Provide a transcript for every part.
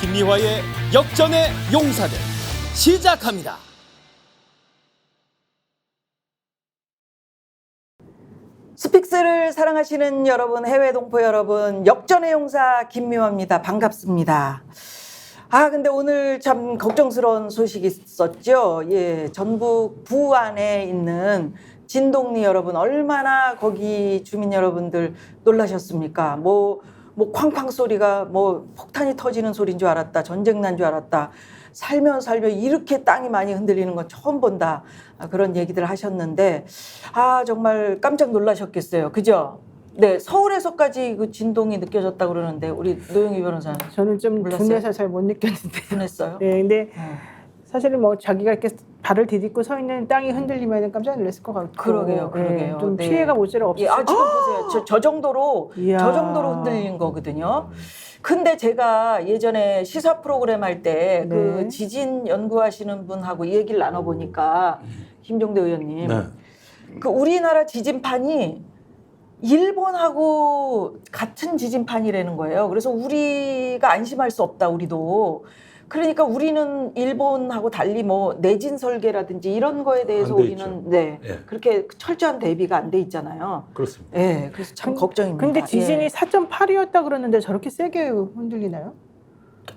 김미화의 역전의 용사들 시작합니다. 스픽스를 사랑하시는 여러분, 해외 동포 여러분, 역전의 용사 김미화입니다. 반갑습니다. 근데 오늘 참 걱정스러운 소식이 있었죠. 예, 전북 부안에 있는 진동리 여러분, 얼마나 거기 주민 여러분들 놀라셨습니까? 뭐 쾅쾅 소리가 폭탄이 터지는 소리인 줄 알았다. 전쟁 난 줄 알았다. 살면 이렇게 땅이 많이 흔들리는 건 처음 본다. 그런 얘기들 하셨는데, 정말 깜짝 놀라셨겠어요. 그죠? 네, 서울에서까지 그 진동이 느껴졌다고 그러는데, 우리 노영희 변호사는. 저는 좀 몰랐어요? 둔해서 잘 못 느꼈는데. 둔했어요? 네, 근데 사실은 자기가 이렇게 발을 디딛고 서 있는 땅이 흔들리면 깜짝 놀랐을 것 같고. 그러게요. 네, 좀 네. 피해가 모자라 없어요. 지금 보세요. 저 정도로 흔들린 거거든요. 근데 제가 예전에 시사 프로그램 할 때 그 지진 연구하시는 분하고 이 얘기를 나눠보니까, 김종대 의원님, 그 우리나라 지진판이 일본하고 같은 지진판이라는 거예요. 그래서 우리가 안심할 수 없다, 우리도. 그러니까 우리는 일본하고 달리 내진 설계라든지 이런 거에 대해서 우리는 그렇게 철저한 대비가 안 돼 있잖아요. 그렇습니다. 네, 그래서 참 걱정입니다. 근데 지진이 4.8이었다 그러는데 저렇게 세게 흔들리나요?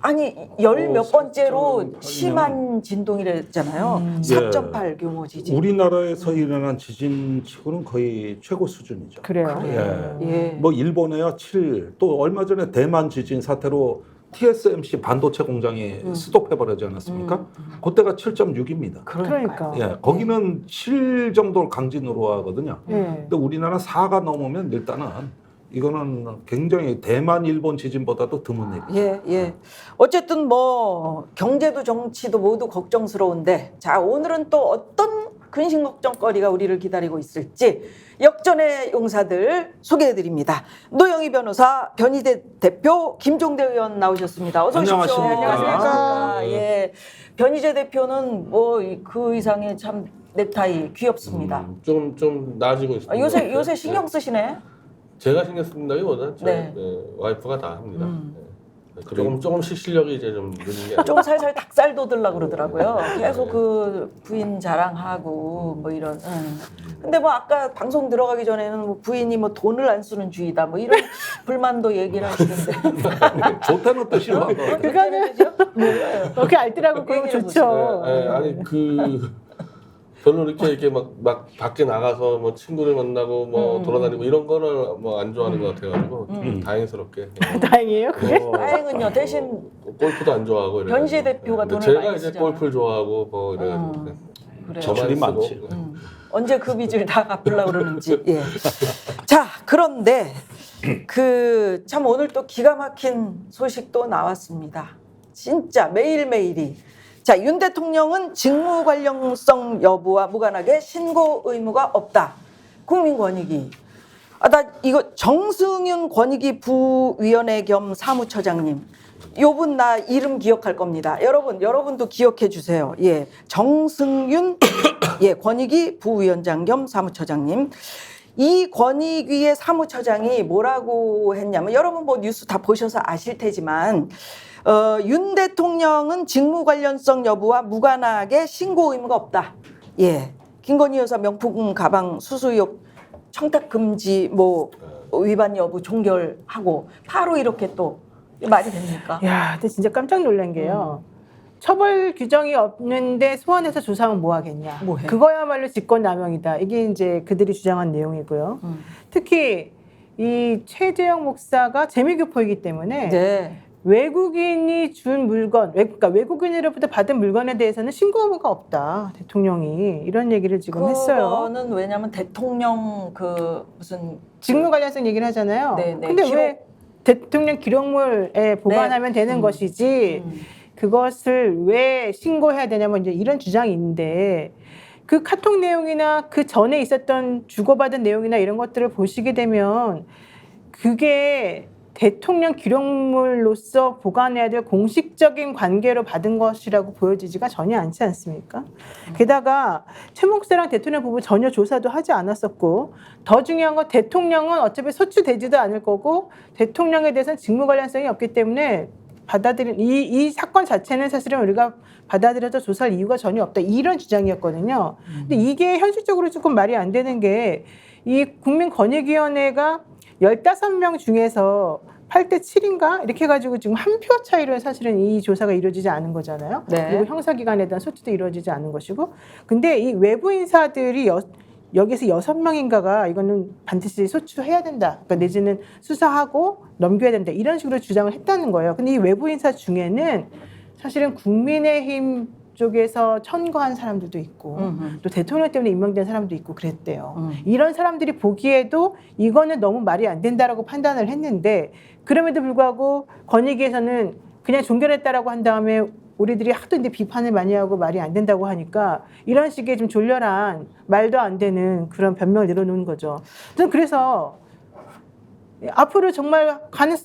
아니, 열 몇 번째로 심한 진동이랬잖아요. 4.8 규모 지진. 우리나라에서 일어난 지진치고는 거의 최고 수준이죠. 그래요. 예. 일본에야 7, 또 얼마 전에 대만 지진 사태로 TSMC 반도체 공장이 스톱해버리지 않았습니까? 그때가 7.6입니다. 그러니까. 예, 거기는 7 정도를 강진으로 하거든요. 근데 우리나라 4가 넘으면 일단은 이거는 굉장히 대만, 일본 지진보다도 드문 일이죠. 예. 어쨌든 경제도 정치도 모두 걱정스러운데, 자, 오늘은 또 어떤 근심 걱정거리가 우리를 기다리고 있을지 역전의 용사들 소개해드립니다. 노영희 변호사, 변희재 대표, 김종대 의원 나오셨습니다. 어서 오십시오. 안녕하십니까. 예. 변희재 대표는 그 이상의 참 넥타이 귀엽습니다. 좀 나아지고 있습니다. 요새 신경 쓰시네. 제가 신경 쓴다기보다 와이프가 다 합니다. 조금씩 실력이 이제 좀 느는 게 아니라. 좀 살살 닭살 돋으려고 그러더라고요. 계속 그 부인 자랑하고 이런. 근데 아까 방송 들어가기 전에는 부인이 돈을 안 쓰는 주의다 이런 불만도 얘기를 하시는데. 좋다는 뜻이요. 그거는 그렇게 알더라고. 그러면 좋죠. 아니 별로 이렇게 막 밖에 나가서 친구를 만나고 돌아다니고 이런 거를 안 좋아하는 것 같아가지고 좀 다행스럽게. 다행이에요, 그게? 다행은요. 대신 골프도 안 좋아하고 이래가지고. 변희재 대표가 돈을 제가 많이 이제 쓰잖아. 골프를 좋아하고 이래가지고 그래요. 저만이 많지. 언제 그 빚을 다 갚으려고 그러는지. 예. 자, 그런데 참 오늘 또 기가 막힌 소식도 나왔습니다. 진짜 매일매일이. 자, 윤 대통령은 직무 관련성 여부와 무관하게 신고 의무가 없다. 국민권익위. 나 이거 정승윤 권익위 부위원회 겸 사무처장님. 요분 나 이름 기억할 겁니다. 여러분도 기억해 주세요. 예. 정승윤 권익위 부위원장 겸 사무처장님. 이 권익위의 사무처장이 뭐라고 했냐면, 여러분 뉴스 다 보셔서 아실 테지만, 윤 대통령은 직무 관련성 여부와 무관하게 신고 의무가 없다. 예. 김건희 여사 명품 가방 수수 의혹 청탁 금지 위반 여부 종결하고 바로 이렇게 또 말이 됩니까? 야, 근데 진짜 깜짝 놀란 게요. 처벌 규정이 없는데 소환해서 조사하면 뭐 하겠냐. 뭐해? 그거야말로 직권남용이다. 이게 이제 그들이 주장한 내용이고요. 특히 이 최재형 목사가 재미교포이기 때문에 외국인이 준 물건, 그러니까 외국인으로부터 받은 물건에 대해서는 신고 의무가 없다. 대통령이 이런 얘기를 지금 했어요. 그거는 왜냐하면 대통령 무슨 직무 관련성 얘기를 하잖아요. 네, 근데 왜 대통령 기록물에 보관하면 되는 것이지 그것을 왜 신고해야 되냐면 이제 이런 주장이 있는데, 그 카톡 내용이나 그 전에 있었던 주고받은 내용이나 이런 것들을 보시게 되면 그게 대통령 기록물로서 보관해야 될 공식적인 관계로 받은 것이라고 보여지지가 전혀 않지 않습니까? 게다가 최 목사랑 대통령 부부 전혀 조사도 하지 않았었고, 더 중요한 건 대통령은 어차피 소추되지도 않을 거고 대통령에 대해서는 직무 관련성이 없기 때문에 받아들인 이 사건 자체는 사실은 우리가 받아들여서 조사할 이유가 전혀 없다 이런 주장이었거든요. 근데 이게 현실적으로 조금 말이 안 되는 게 이 국민권익위원회가 15명 중에서 8대 7인가 이렇게 해가지고 지금 한 표 차이로 사실은 이 조사가 이루어지지 않은 거잖아요. 네. 그리고 형사기관에 대한 소추도 이루어지지 않은 것이고, 근데 이 외부 인사들이 여기서 6명인가가 이거는 반드시 소추해야 된다. 그러니까 내지는 수사하고 넘겨야 된다. 이런 식으로 주장을 했다는 거예요. 근데 이 외부 인사 중에는 사실은 국민의힘 쪽에서 천거한 사람들도 있고 또 대통령 때문에 임명된 사람도 있고 그랬대요. 이런 사람들이 보기에도 이거는 너무 말이 안 된다라고 판단을 했는데, 그럼에도 불구하고 권익위에서는 그냥 종결했다라고 한 다음에 우리들이 하도 이제 비판을 많이 하고 말이 안 된다고 하니까 이런 식의 좀 졸렬한 말도 안 되는 그런 변명을 내려놓은 거죠. 저는 그래서 앞으로 정말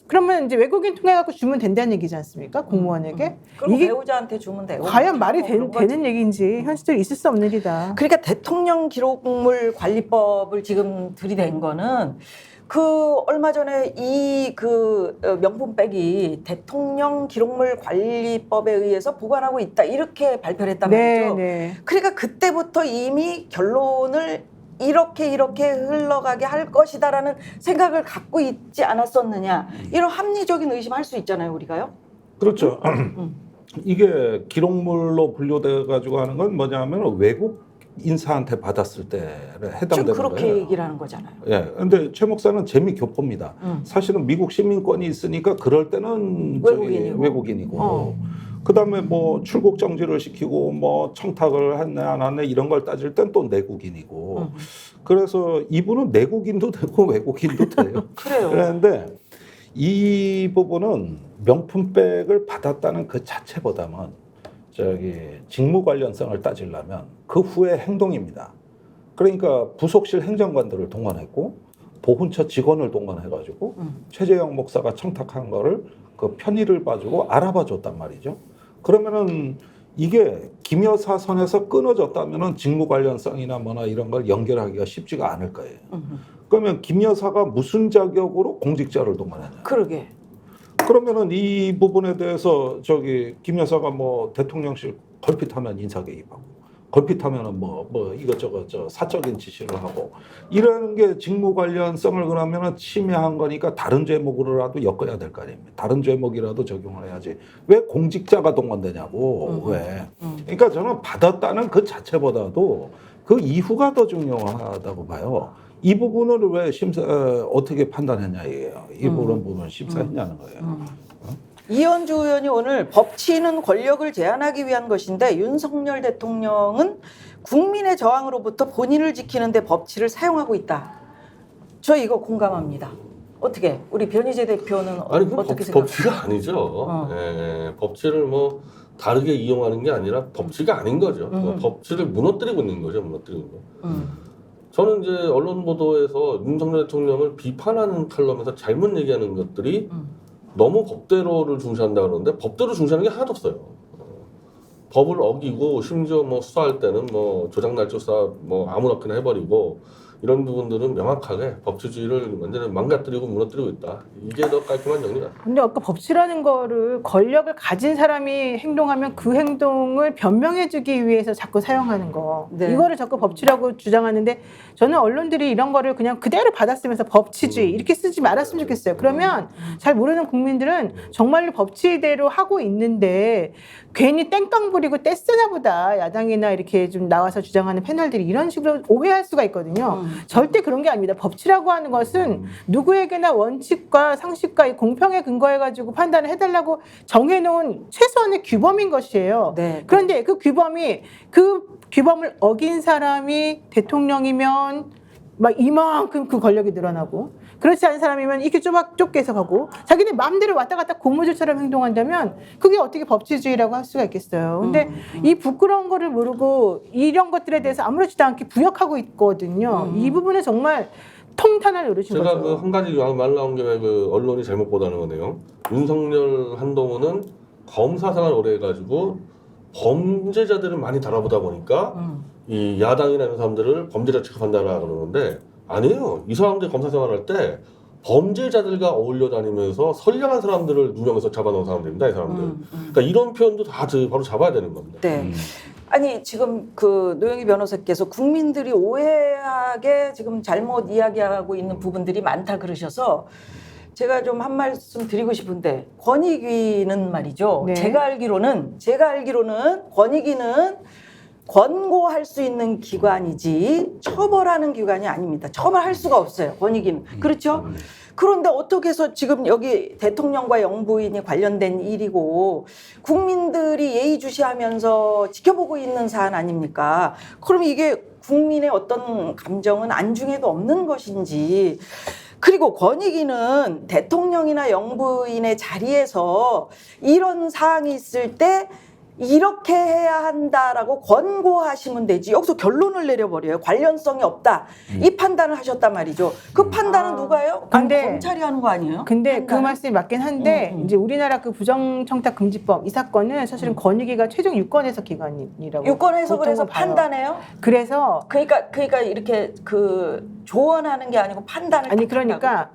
그러면 이제 외국인 통해 갖고 주면 된다는 얘기지 않습니까? 공무원에게. 그리고 이게 배우자한테 주면 되고. 과연 말이 그런 거지. 되는 얘기인지 현실적으로 있을 수 없는 일이다. 그러니까 대통령 기록물 관리법을 지금 들이댄 거는 그 얼마 전에 이 그 명품백이 대통령 기록물 관리법에 의해서 보관하고 있다 이렇게 발표를 했단 말이죠. 네. 그러니까 그때부터 이미 결론을 이렇게 흘러가게 할 것이다라는 생각을 갖고 있지 않았었느냐, 이런 합리적인 의심할 수 있잖아요, 우리가요. 그렇죠. 이게 기록물로 분류돼 가지고 하는 건 뭐냐면 외국 인사한테 받았을 때에 지금 해당되는 그렇게 거예요. 얘기를 하는 거잖아요. 예. 근데 최 목사는 재미 교포입니다. 사실은 미국 시민권이 있으니까 그럴 때는 외국인이고. 그다음에 뭐 출국 정지를 시키고 뭐 청탁을 했네 안 했네 이런 걸 따질 땐 또 내국인이고. 그래서 이분은 내국인도 되고 외국인도 돼요. 그래요. 그런데 이 부분은 명품백을 받았다는 그 자체보다는 직무 관련성을 따지려면 그 후의 행동입니다. 그러니까 부속실 행정관들을 동원했고 보훈처 직원을 동원해가지고 최재형 목사가 청탁한 거를 그 편의를 봐주고 알아봐 줬단 말이죠. 그러면은 이게 김 여사 선에서 끊어졌다면은 직무 관련성이나 뭐나 이런 걸 연결하기가 쉽지가 않을 거예요. 그러면 김 여사가 무슨 자격으로 공직자를 동원했냐? 그러게. 그러면은 이 부분에 대해서 김 여사가 뭐 대통령실 걸핏하면 인사 개입하고 걸핏하면은 뭐 이것저것 사적인 지시를 하고 이런 게 직무 관련성을 그러면은 침해한 거니까 다른 제목으로라도 엮어야 될 거 아닙니까? 다른 제목이라도 적용을 해야지. 왜 공직자가 동원되냐고. 왜? 그러니까 저는 받았다는 그 자체보다도 그 이후가 더 중요하다고 봐요. 이 부분을 왜 어떻게 판단했냐 이게요. 이 부분을 심사했냐는 거예요. 이현주 의원이 오늘 법치는 권력을 제한하기 위한 것인데 윤석열 대통령은 국민의 저항으로부터 본인을 지키는데 법치를 사용하고 있다. 저 이거 공감합니다. 어떻게 우리 변희재 대표는 아니 그 어떻게 생각해요? 법치가 아니죠. 예, 법치를 뭐 다르게 이용하는 게 아니라 법치가 아닌 거죠. 법치를 무너뜨리고 있는 거죠. 무너뜨리는 거. 저는 이제 언론 보도에서 윤석열 대통령을 비판하는 칼럼에서 잘못 얘기하는 것들이 너무 법대로를 중시한다 그러는데 법대로 중시하는 게 하나도 없어요. 법을 어기고 심지어 뭐 수사할 때는 뭐 조작날조 수사 뭐 아무렇게나 해버리고 이런 부분들은 명확하게 법치주의를 완전히 망가뜨리고 무너뜨리고 있다. 이게 더 깔끔한 정리다. 근데 아까 법치라는 거를 권력을 가진 사람이 행동하면 그 행동을 변명해주기 위해서 자꾸 사용하는 거. 네. 이거를 자꾸 법치라고 주장하는데 저는 언론들이 이런 거를 그냥 그대로 받아쓰면서 법치주의 이렇게 쓰지 말았으면 좋겠어요. 그러면 잘 모르는 국민들은 정말로 법치대로 하고 있는데 괜히 땡깡 부리고 떼쓰나 보다 야당이나 이렇게 좀 나와서 주장하는 패널들이 이런 식으로 오해할 수가 있거든요. 절대 그런 게 아닙니다. 법치라고 하는 것은 누구에게나 원칙과 상식과 이 공평에 근거해가지고 판단을 해달라고 정해놓은 최소한의 규범인 것이에요. 네. 그런데 그 규범을 어긴 사람이 대통령이면 막 이만큼 그 권력이 늘어나고 그렇지 않은 사람이면 이렇게 좁게 해서 가고 자기네 마음대로 왔다 갔다 고무줄처럼 행동한다면 그게 어떻게 법치주의라고 할 수가 있겠어요. 근데 이 부끄러운 거를 모르고 이런 것들에 대해서 아무렇지도 않게 부역하고 있거든요. 이 부분은 정말 통탄할 노릇인 제가 거죠. 그 한 가지 말 나온 김에 그 언론이 잘못 보다는 거네요. 윤석열 한동훈은 검사 생활 오래 해가지고 범죄자들을 많이 다뤄보다 보니까 이 야당이나 이런 사람들을 범죄자 취급한다라 그러는데 아니에요. 이 사람들이 검사 생활할 때 범죄자들과 어울려 다니면서 선량한 사람들을 누명해서 잡아놓은 사람들입니다. 이 사람들. 그러니까 이런 표현도 다 바로 잡아야 되는 겁니다. 네. 아니 지금 그 노영희 변호사께서 국민들이 오해하게 지금 잘못 이야기하고 있는 부분들이 많다 그러셔서 제가 좀 한 말씀 드리고 싶은데 권익위는 말이죠. 네. 제가 알기로는 권익위는 권고할 수 있는 기관이지 처벌하는 기관이 아닙니다. 처벌할 수가 없어요. 권익위는. 그렇죠? 그런데 어떻게 해서 지금 여기 대통령과 영부인이 관련된 일이고 국민들이 예의주시하면서 지켜보고 있는 사안 아닙니까? 그럼 이게 국민의 어떤 감정은 안중에도 없는 것인지 그리고 권익위는 대통령이나 영부인의 자리에서 이런 사항이 있을 때 이렇게 해야 한다라고 권고하시면 되지 여기서 결론을 내려버려요. 관련성이 없다. 이 판단을 하셨단 말이죠. 그 판단은 누가 해요? 근데- 검찰이 하는 거 아니에요? 근데 그 판단은? 말씀이 맞긴 한데 이제 우리나라 그 부정청탁금지법 이 사건은 사실은 권익위가 최종 유권 해석 기관이라고 유권 해석을 해서 보통은 봐요. 판단해요? 그래서 그러니까 이렇게 그 조언하는 게 아니고 판단을 아니 딱 한다고? 그러니까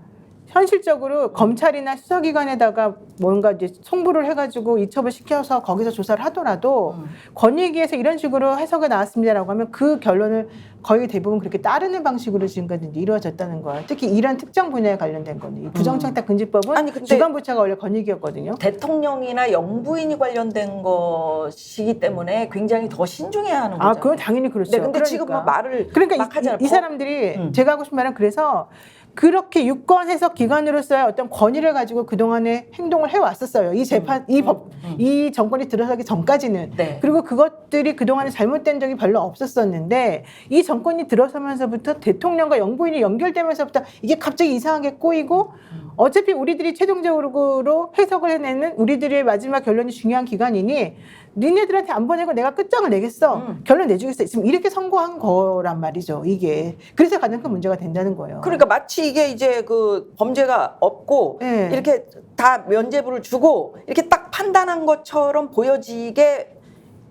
현실적으로 검찰이나 수사기관에다가 뭔가 이제 송부를 해가지고 이첩을 시켜서 거기서 조사를 하더라도 권익위에서 이런 식으로 해석이 나왔습니다라고 하면 그 결론을 거의 대부분 그렇게 따르는 방식으로 지금까지 이제 이루어졌다는 거예요. 특히 이런 특정 분야에 관련된 거는 이 부정청탁금지법은 아니, 근데- 주관부처가 원래 권익위였거든요. 대통령이나 영부인이 관련된 것이기 때문에 굉장히 더 신중해야 하는 거죠. 아, 그건 당연히 그렇죠. 네, 근데 지금 막 그러니까. 말을 그러니까 막 하잖아요. 이 사람들이 제가 하고 싶은 말은 그래서 그렇게 유권 해석 기관으로서의 어떤 권위를 가지고 그동안에 행동을 해왔었어요. 이 재판, 이 정권이 들어서기 전까지는. 네. 그리고 그것들이 그동안에 잘못된 적이 별로 없었었는데 이 정권이 들어서면서부터 대통령과 영부인이 연결되면서부터 이게 갑자기 이상하게 꼬이고 어차피 우리들이 최종적으로 해석을 해내는 우리들의 마지막 결론이 중요한 기관이니 니네들한테 안 보내고 내가 끝장을 내겠어. 결론 내주겠어. 지금 이렇게 선고한 거란 말이죠. 이게. 그래서 가장 큰 문제가 된다는 거예요. 그러니까 마치 이게 이제 그 범죄가 없고 네. 이렇게 다 면죄부를 주고 이렇게 딱 판단한 것처럼 보여지게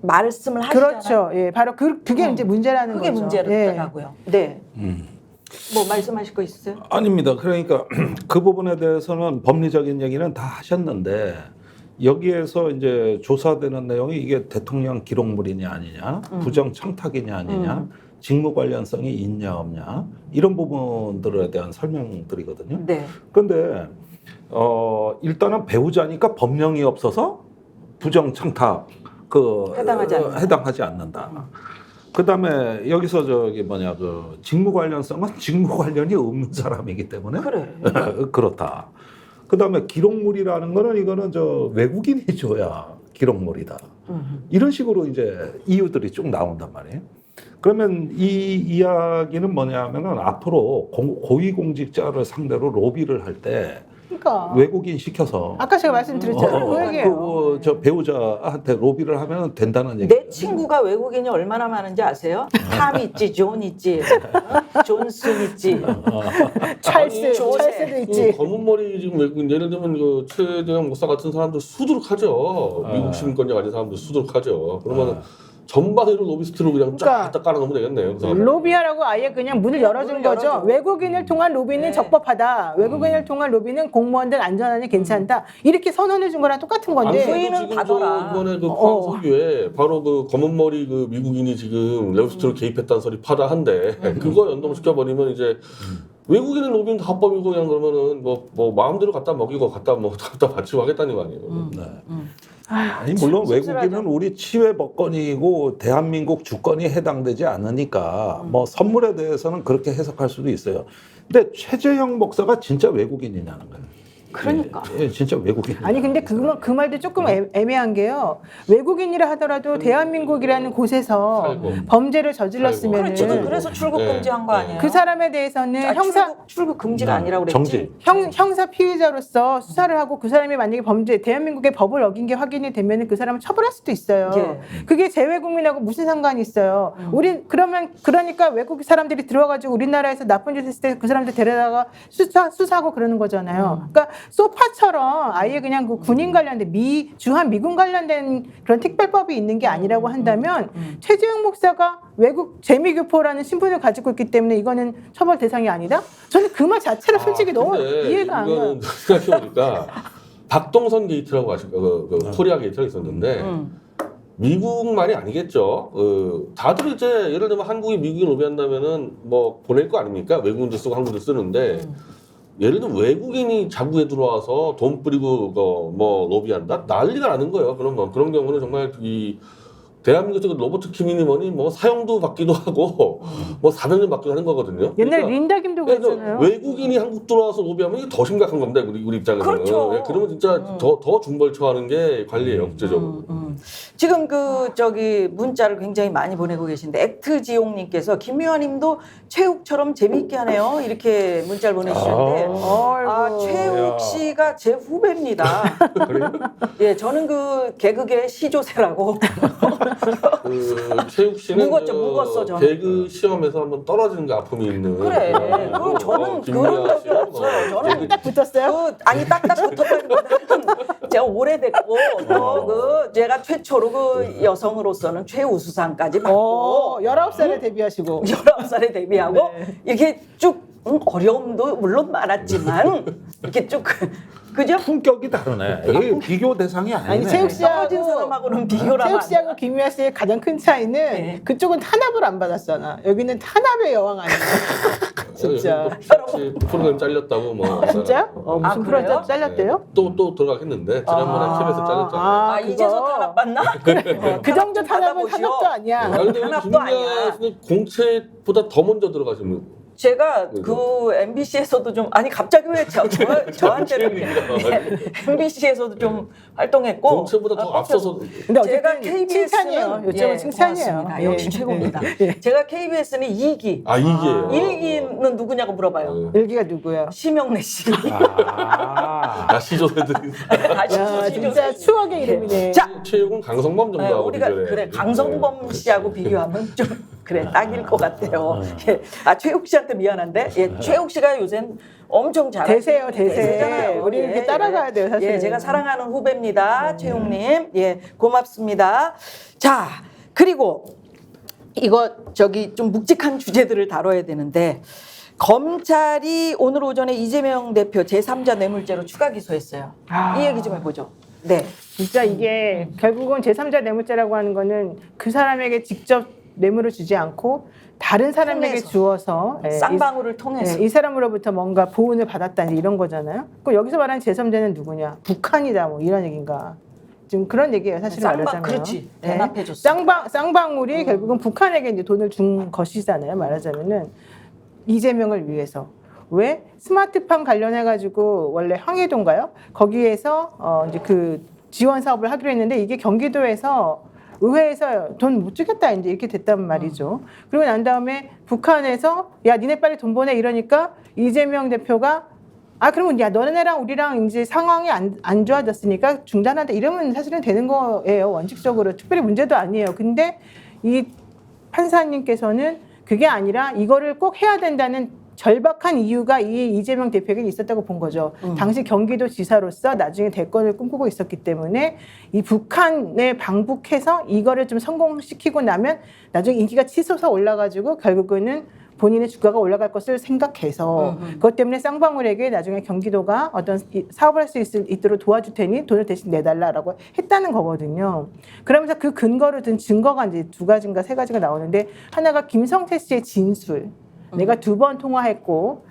말씀을 하시잖아요. 그렇죠. 예, 바로 그게 이제 문제라는 그게 거죠. 문제라고요. 네. 뭐 말씀하실 거 있으세요? 아닙니다. 그러니까 그 부분에 대해서는 법리적인 얘기는 다 하셨는데 여기에서 이제 조사되는 내용이 이게 대통령 기록물이냐 아니냐, 부정 청탁이냐 아니냐, 직무 관련성이 있냐 없냐 이런 부분들에 대한 설명들이거든요. 네. 그런데 일단은 배우자니까 법령이 없어서 부정 청탁 해당하지 않는다. 그다음에 여기서 그 직무 관련성은 직무 관련이 없는 사람이기 때문에 그래. 그렇다. 그다음에 기록물이라는 거는 이거는 외국인이 줘야 기록물이다. 이런 식으로 이제 이유들이 쭉 나온단 말이에요. 그러면 이 이야기는 뭐냐면은 앞으로 고위공직자를 상대로 로비를 할 때 그러니까 외국인 시켜서 아까 제가 말씀드렸잖아요. 그 얘기예요. 저 배우자한테 로비를 하면 된다는 얘기. 내 친구가 외국인이 얼마나 많은지 아세요? 탐 있지, 존 있지, 존슨 있지. 찰스도 있지. 검은 머리 지금 외국인 예를 들면 그 최대형 목사 같은 사람들 수두룩하죠. 미국 시민권자 가진 사람들 수두룩하죠. 그러면 전반으로 로비스트로 그냥 그러니까 쫙 깔아놓으면 되겠네요. 그 사람은. 로비하라고 아예 그냥 문을 열어준 문을 거죠. 열어주고. 외국인을 통한 로비는 네. 적법하다. 외국인을 통한 로비는 공무원들 안전하니 괜찮다. 이렇게 선언해 준 거랑 똑같은 건데. 부인은 지금 받아라. 이번에 그 포항 설교에 바로 그 검은 머리 그 미국인이 지금 레오스트로 개입했다는 소리 파다한데 그거 연동시켜 버리면 이제 외국인은 로비는 다 합법이고 그냥 그러면은 뭐 마음대로 갖다 먹이고 갖다 바치고 하겠다는 거 아니에요. 네. 아니 물론 씁쓸하죠. 외국인은 우리 치외 법권이고 대한민국 주권이 해당되지 않으니까 뭐 선물에 대해서는 그렇게 해석할 수도 있어요. 근데 최재형 목사가 진짜 외국인이냐는 거예요. 그러니까. 예, 진짜 외국인. 아니 근데 그 말도 조금 애매한 게요. 외국인이라 하더라도 대한민국이라는 곳에서 살고. 범죄를 저질렀으면 그렇지. 네. 그래서 출국 네. 금지한 거 네. 아니에요? 그 사람에 대해서는 아, 형사 출국 금지가 아니라고 그랬지. 정지. 형사 피의자로서 수사를 하고 그 사람이 만약에 대한민국의 법을 어긴 게 확인이 되면 그 사람을 처벌할 수도 있어요. 예. 그게 재외국민하고 무슨 상관이 있어요. 그러니까 외국 사람들이 들어가지고 우리나라에서 나쁜 짓 했을 때 그 사람들 데려다가 수사하고 그러는 거잖아요. 그러니까 소파처럼 아예 그냥 그 군인 관련된 주한 미군 관련된 그런 특별법이 있는 게 아니라고 한다면 최재형 목사가 외국 재미교포라는 신분을 가지고 있기 때문에 이거는 처벌 대상이 아니다? 저는 그 말 자체를 솔직히 너무 근데 이해가 안 가요. 이거는 생각해보니까 박동선 게이트라고 아실까? 코리아 게이트가 있었는데 미국만이 아니겠죠. 다들 이제 예를 들면 한국이 미국에 로비한다면은 뭐 보낼 거 아닙니까? 외국인도 쓰고 한국도 쓰는데 예를 들면 외국인이 자국에 들어와서 돈 뿌리고 뭐 로비한다? 난리가 나는 거예요. 그런 경우는 정말 이 대한민국에서 로버트 키미니먼이 뭐 사형도 받기도 하고 뭐 사면을 받기도 하는 거거든요. 옛날에 그러니까 린다 김도 그랬잖아요. 외국인이 한국 들어와서 로비하면 이게 더 심각한 겁니다. 우리 입장에서는. 그렇죠. 예, 그러면 진짜 더 중벌 처하는 게 관리예요, 국제적으로. 지금 문자를 굉장히 많이 보내고 계신데 액트지용님께서 김미화님도 최욱처럼 재미있게 하네요. 이렇게 문자를 보내주셨는데 아이고. 최욱 씨가 제 후배입니다. 그래요? 예, 저는 그 개그계 시조세라고. 최욱 씨는 묵었어, 저는. 개그 시험에서 한번 떨어지는 게 아픔이 있는. 그래. 그럼 저는 그런 적이 없어요. 저는 딱 붙었어요? 아니 딱딱 붙었다기보다는 제가 오래됐고 또 제가 최초로 그 여성으로서는 최우수상까지 받고 19살에 데뷔하시고 19살에 데뷔하고 네. 이렇게 쭉 어려움도 물론 많았지만 이렇게 쭉 그죠? 품격이 다르네. 이게 비교 대상이 아니네. 아니 최욱 씨하고 떨어진 사람하고는 비교를 하면 최욱 씨하고 김미아 씨의 가장 큰 차이는 네. 그쪽은 탄압을 안 받았잖아. 여기는 탄압의 여왕 아니야. 진짜. 프로그램 잘렸다고 뭐. 진짜요? 무슨 그래요? 프로젝트 잘렸대요? 또 들어가겠는데 지난번에 TV에서 잘렸잖아요. 아, 이제서 탄압받나? 그 정도 탄압은 받아보시오. 탄압도 아니야. 근데 탄압도 아니야. 김미아 씨는 공채보다 더 먼저 들어가시는. 제가 그 MBC에서도 좀 아니 갑자기 왜 저한테는 MBC에서도 좀 활동했고 공채보다 더 앞서서. 근데 제가 어쨌든 KBS는 칭찬이에요. 요즘은 칭찬이에요. 고맙습니다. 예. 역시 최고입니다. 예. 제가 KBS는 2기, 아 이게요. 1기는 누구냐고 물어봐요. 일기가 누구야? 심영래 씨. 아 시조새들이. 야, 진짜 추억의 이름이네. 자, 최욱은 강성범 네, 정도하고 우리가 비교를 그래 해야지. 강성범 씨하고 비교하면 좀 그래 딱일 것 같아요. 예. 최욱 씨한테 미안한데 최욱 씨가 요새 엄청 잘 대세요, 대세. 대세잖아요. 우리 이렇게 따라가야 돼요, 사실. 예, 제가 사랑하는 후배입니다, 최욱님. 예, 고맙습니다. 자, 그리고 이거 좀 묵직한 주제들을 다뤄야 되는데. 검찰이 오늘 오전에 이재명 대표 제3자 뇌물죄로 추가 기소했어요. 이 얘기 좀 해보죠. 네. 진짜 이게 결국은 제3자 뇌물죄라고 하는 거는 그 사람에게 직접 뇌물을 주지 않고 다른 사람에게 통해서. 주어서 쌍방울을 통해서. 이 사람으로부터 뭔가 보훈을 받았다는 이런 거잖아요. 그 여기서 말하는 제3자는 누구냐? 북한이다 뭐 이런 얘기인가? 지금 그런 얘기예요. 사실 말하자면. 그렇지. 네. 대납해줬어. 쌍방울이 결국은 북한에게 이제 돈을 준 것이잖아요. 말하자면은 이재명을 위해서. 왜? 스마트팜 관련해가지고 원래 황해도인가요? 거기에서 이제 그 지원 사업을 하기로 했는데 이게 경기도에서 의회에서 돈 못 주겠다 이제 이렇게 됐단 말이죠. 그리고 난 다음에 북한에서 야 니네 빨리 돈 보내 이러니까 이재명 대표가 그러면 야 너네랑 우리랑 이제 상황이 안 좋아졌으니까 중단한다 이러면 사실은 되는 거예요. 원칙적으로 특별히 문제도 아니에요. 근데 이 판사님께서는 그게 아니라 이거를 꼭 해야 된다는 절박한 이유가 이 이재명 대표에게 있었다고 본 거죠. 당시 경기도지사로서 나중에 대권을 꿈꾸고 있었기 때문에 이 북한에 방북해서 이거를 좀 성공시키고 나면 나중에 인기가 치솟아 올라가지고 결국에는 본인의 주가가 올라갈 것을 생각해서 그것 때문에 쌍방울에게 나중에 경기도가 어떤 사업을 할 수 있도록 도와줄 테니 돈을 대신 내달라라고 했다는 거거든요. 그러면서 그 근거로 든 증거가 이제 2가지인가 3가지가 나오는데 하나가 김성태 씨의 진술. 내가 2번 통화했고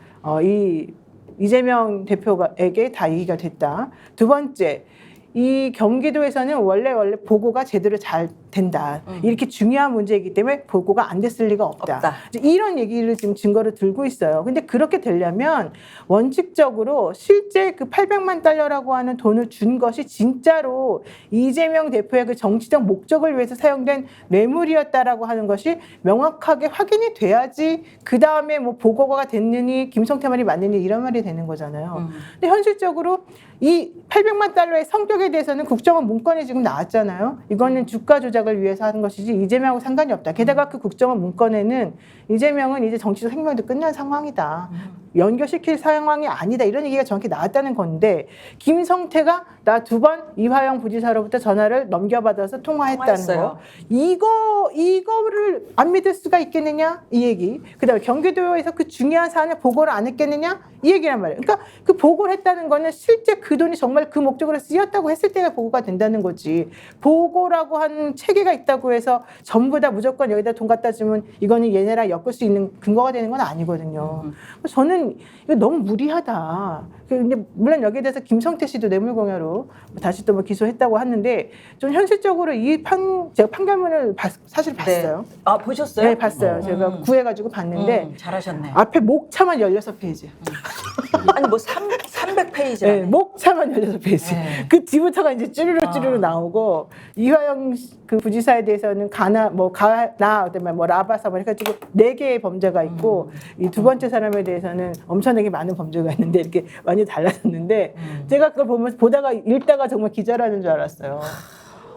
이 이재명 대표에게 다 얘기가 됐다. 2번째, 이 경기도에서는 원래 보고가 제대로 잘 된다. 이렇게 중요한 문제이기 때문에 보고가 안 됐을 리가 없다. 이런 얘기를 지금 증거로 들고 있어요. 근데 그렇게 되려면 원칙적으로 실제 그 800만 달러라고 하는 돈을 준 것이 진짜로 이재명 대표의 그 정치적 목적을 위해서 사용된 뇌물이었다라고 하는 것이 명확하게 확인이 돼야지 그 다음에 뭐 보고가 됐느니 김성태 말이 맞느니 이런 말이 되는 거잖아요. 근데 현실적으로 이 800만 달러의 성격에 대해서는 국정원 문건이 지금 나왔잖아요. 이거는 주가 조작을 위해서 하는 것이지 이재명하고 상관이 없다. 게다가 그 국정원 문건에는 이재명은 이제 정치적 생명도 끝난 상황이다. 연결시킬 상황이 아니다 이런 얘기가 정확히 나왔다는 건데 김성태가 나 2번 이화영 부지사로부터 전화를 넘겨받아서 통화했다는 거 이거를 안 믿을 수가 있겠느냐 이 얘기. 그다음에 경기도에서 그 중요한 사안을 보고를 안 했겠느냐 이 얘기란 말이에요. 그러니까 그 보고를 했다는 거는 실제 그 돈이 정말 그 목적으로 쓰였다고 했을 때가 보고가 된다는 거지. 보고라고 한 체계가 있다고 해서 전부 다 무조건 여기다 돈 갖다 주면 이거는 얘네랑 엮을 수 있는 근거가 되는 건 아니거든요. 저는 이거 너무 무리하다. 근데 물론 여기에 대해서 김성태 씨도 뇌물공여로 다시 또 뭐 기소했다고 하는데 좀 현실적으로 제가 판결문을 사실 봤어요. 네. 아 보셨어요? 네, 봤어요. 제가 구해가지고 봤는데 잘하셨네. 앞에 목차만 16페이지. 아니 뭐 300페이지라네. 네, 목차만 16페이지. 네. 그 뒤부터가 이제 쭈르르 나오고 이화영 그 부지사에 대해서는 가나 그다음에 뭐 라바사 뭐 해가지고 4개의 범죄가 있고 이 두 번째 사람에 대해서는 엄청나게 많은 범죄가 있는데 이렇게 많이 달라졌는데 제가 그걸 보다가 읽다가 정말 기절하는 줄 알았어요.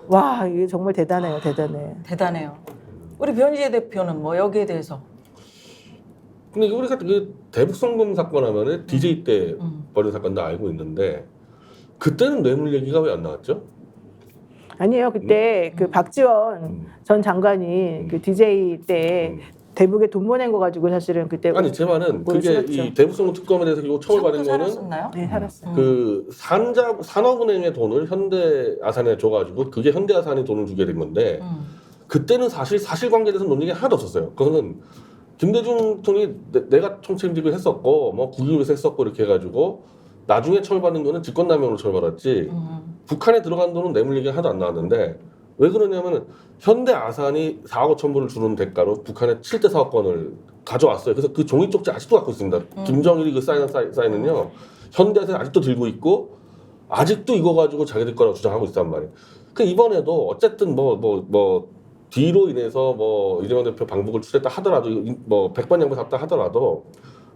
와 이게 정말 대단해요, 대단해. 대단해요. 우리 변희재 대표는 뭐 여기에 대해서 근데 우리가 그 대북송금 사건 하면은 DJ 때 벌인 사건도 알고 있는데 그때는 뇌물 얘기가 왜 안 나왔죠? 아니에요. 그때 그 박지원 전 장관이 그 DJ 때 대북에 돈 보낸 거 가지고 사실은 그때 아니 제 말은 그게 싫었죠. 이 대북송금 특검에 대해서 결국 처벌받은 거는 살았었나요? 네, 살았어요. 그 산업은행의 돈을 현대아산에 줘가지고 그게 현대아산이 돈을 주게 된 건데 그때는 사실관계에 대해서 논의가 하나도 없었어요. 그거는 김대중 총리 내가 총책임직을 했었고 뭐 국유에서 했었고 이렇게 해가지고 나중에 처벌받는 거는 직권남용으로 처벌받았지 북한에 들어간 돈은 뇌물 얘기가 하나도 안 나왔는데 왜 그러냐면은 현대아산이 4억 5천 불을 주는 대가로 북한의 7대 사업권을 가져왔어요. 그래서 그 종이 쪽지 아직도 갖고 있습니다. 김정일이 그 사인은요 현대아산이 아직도 들고 있고 아직도 이거 가지고 자기들 거라고 주장하고 있단 말이에요. 그 이번에도 어쨌든 뒤로 인해서 뭐 이재명 대표 방북을 추진했다 하더라도 뭐 100번 양보했다 하더라도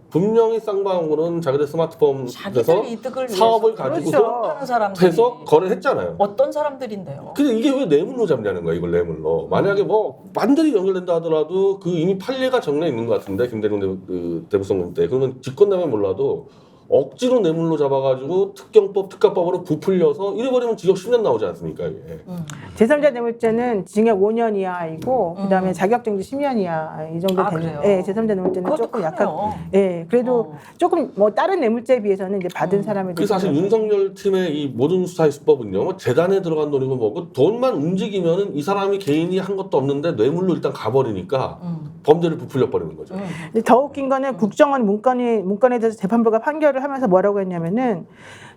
분명히 쌍방울은 자기들 스마트폰에서 자기들 이득을 사업을 위해서 가지고서 그렇죠. 하는 사람들이 해서 거래를 했잖아요. 어떤 사람들인데요? 근데 이게 왜 뇌물로 잡냐는 거야, 이걸 뇌물로. 만약에 뭐 완전히 연결된다 하더라도 그 이미 판례가 정리해 있는 것 같은데 김대중 대북송금 때 그러면 직권남용 몰라도 억지로 뇌물로 잡아가지고 특경법, 특가법으로 부풀려서 이래버리면 징역 10년 나오지 않습니까 이게. 제3자 뇌물죄는 징역 5년 이하이고 그다음에 자격정지 10년 이하 이 정도 되는. 그래요? 예, 제3자 뇌물죄는 그것도 조금 크네요. 약한. 예, 그래도 조금 뭐 다른 뇌물죄에 비해서는 이제 받은 사람에 그 사실 윤석열 팀의 이 모든 수사의 수법은요, 뭐 재단에 들어간 돈이고 뭐고 돈만 움직이면은 이 사람이 개인이 한 것도 없는데 뇌물로 일단 가버리니까 범죄를 부풀려 버리는 거죠. 근데 더 웃긴 거는 국정원 문건에 대해서 재판부가 판결을 하면서 뭐라고 했냐면은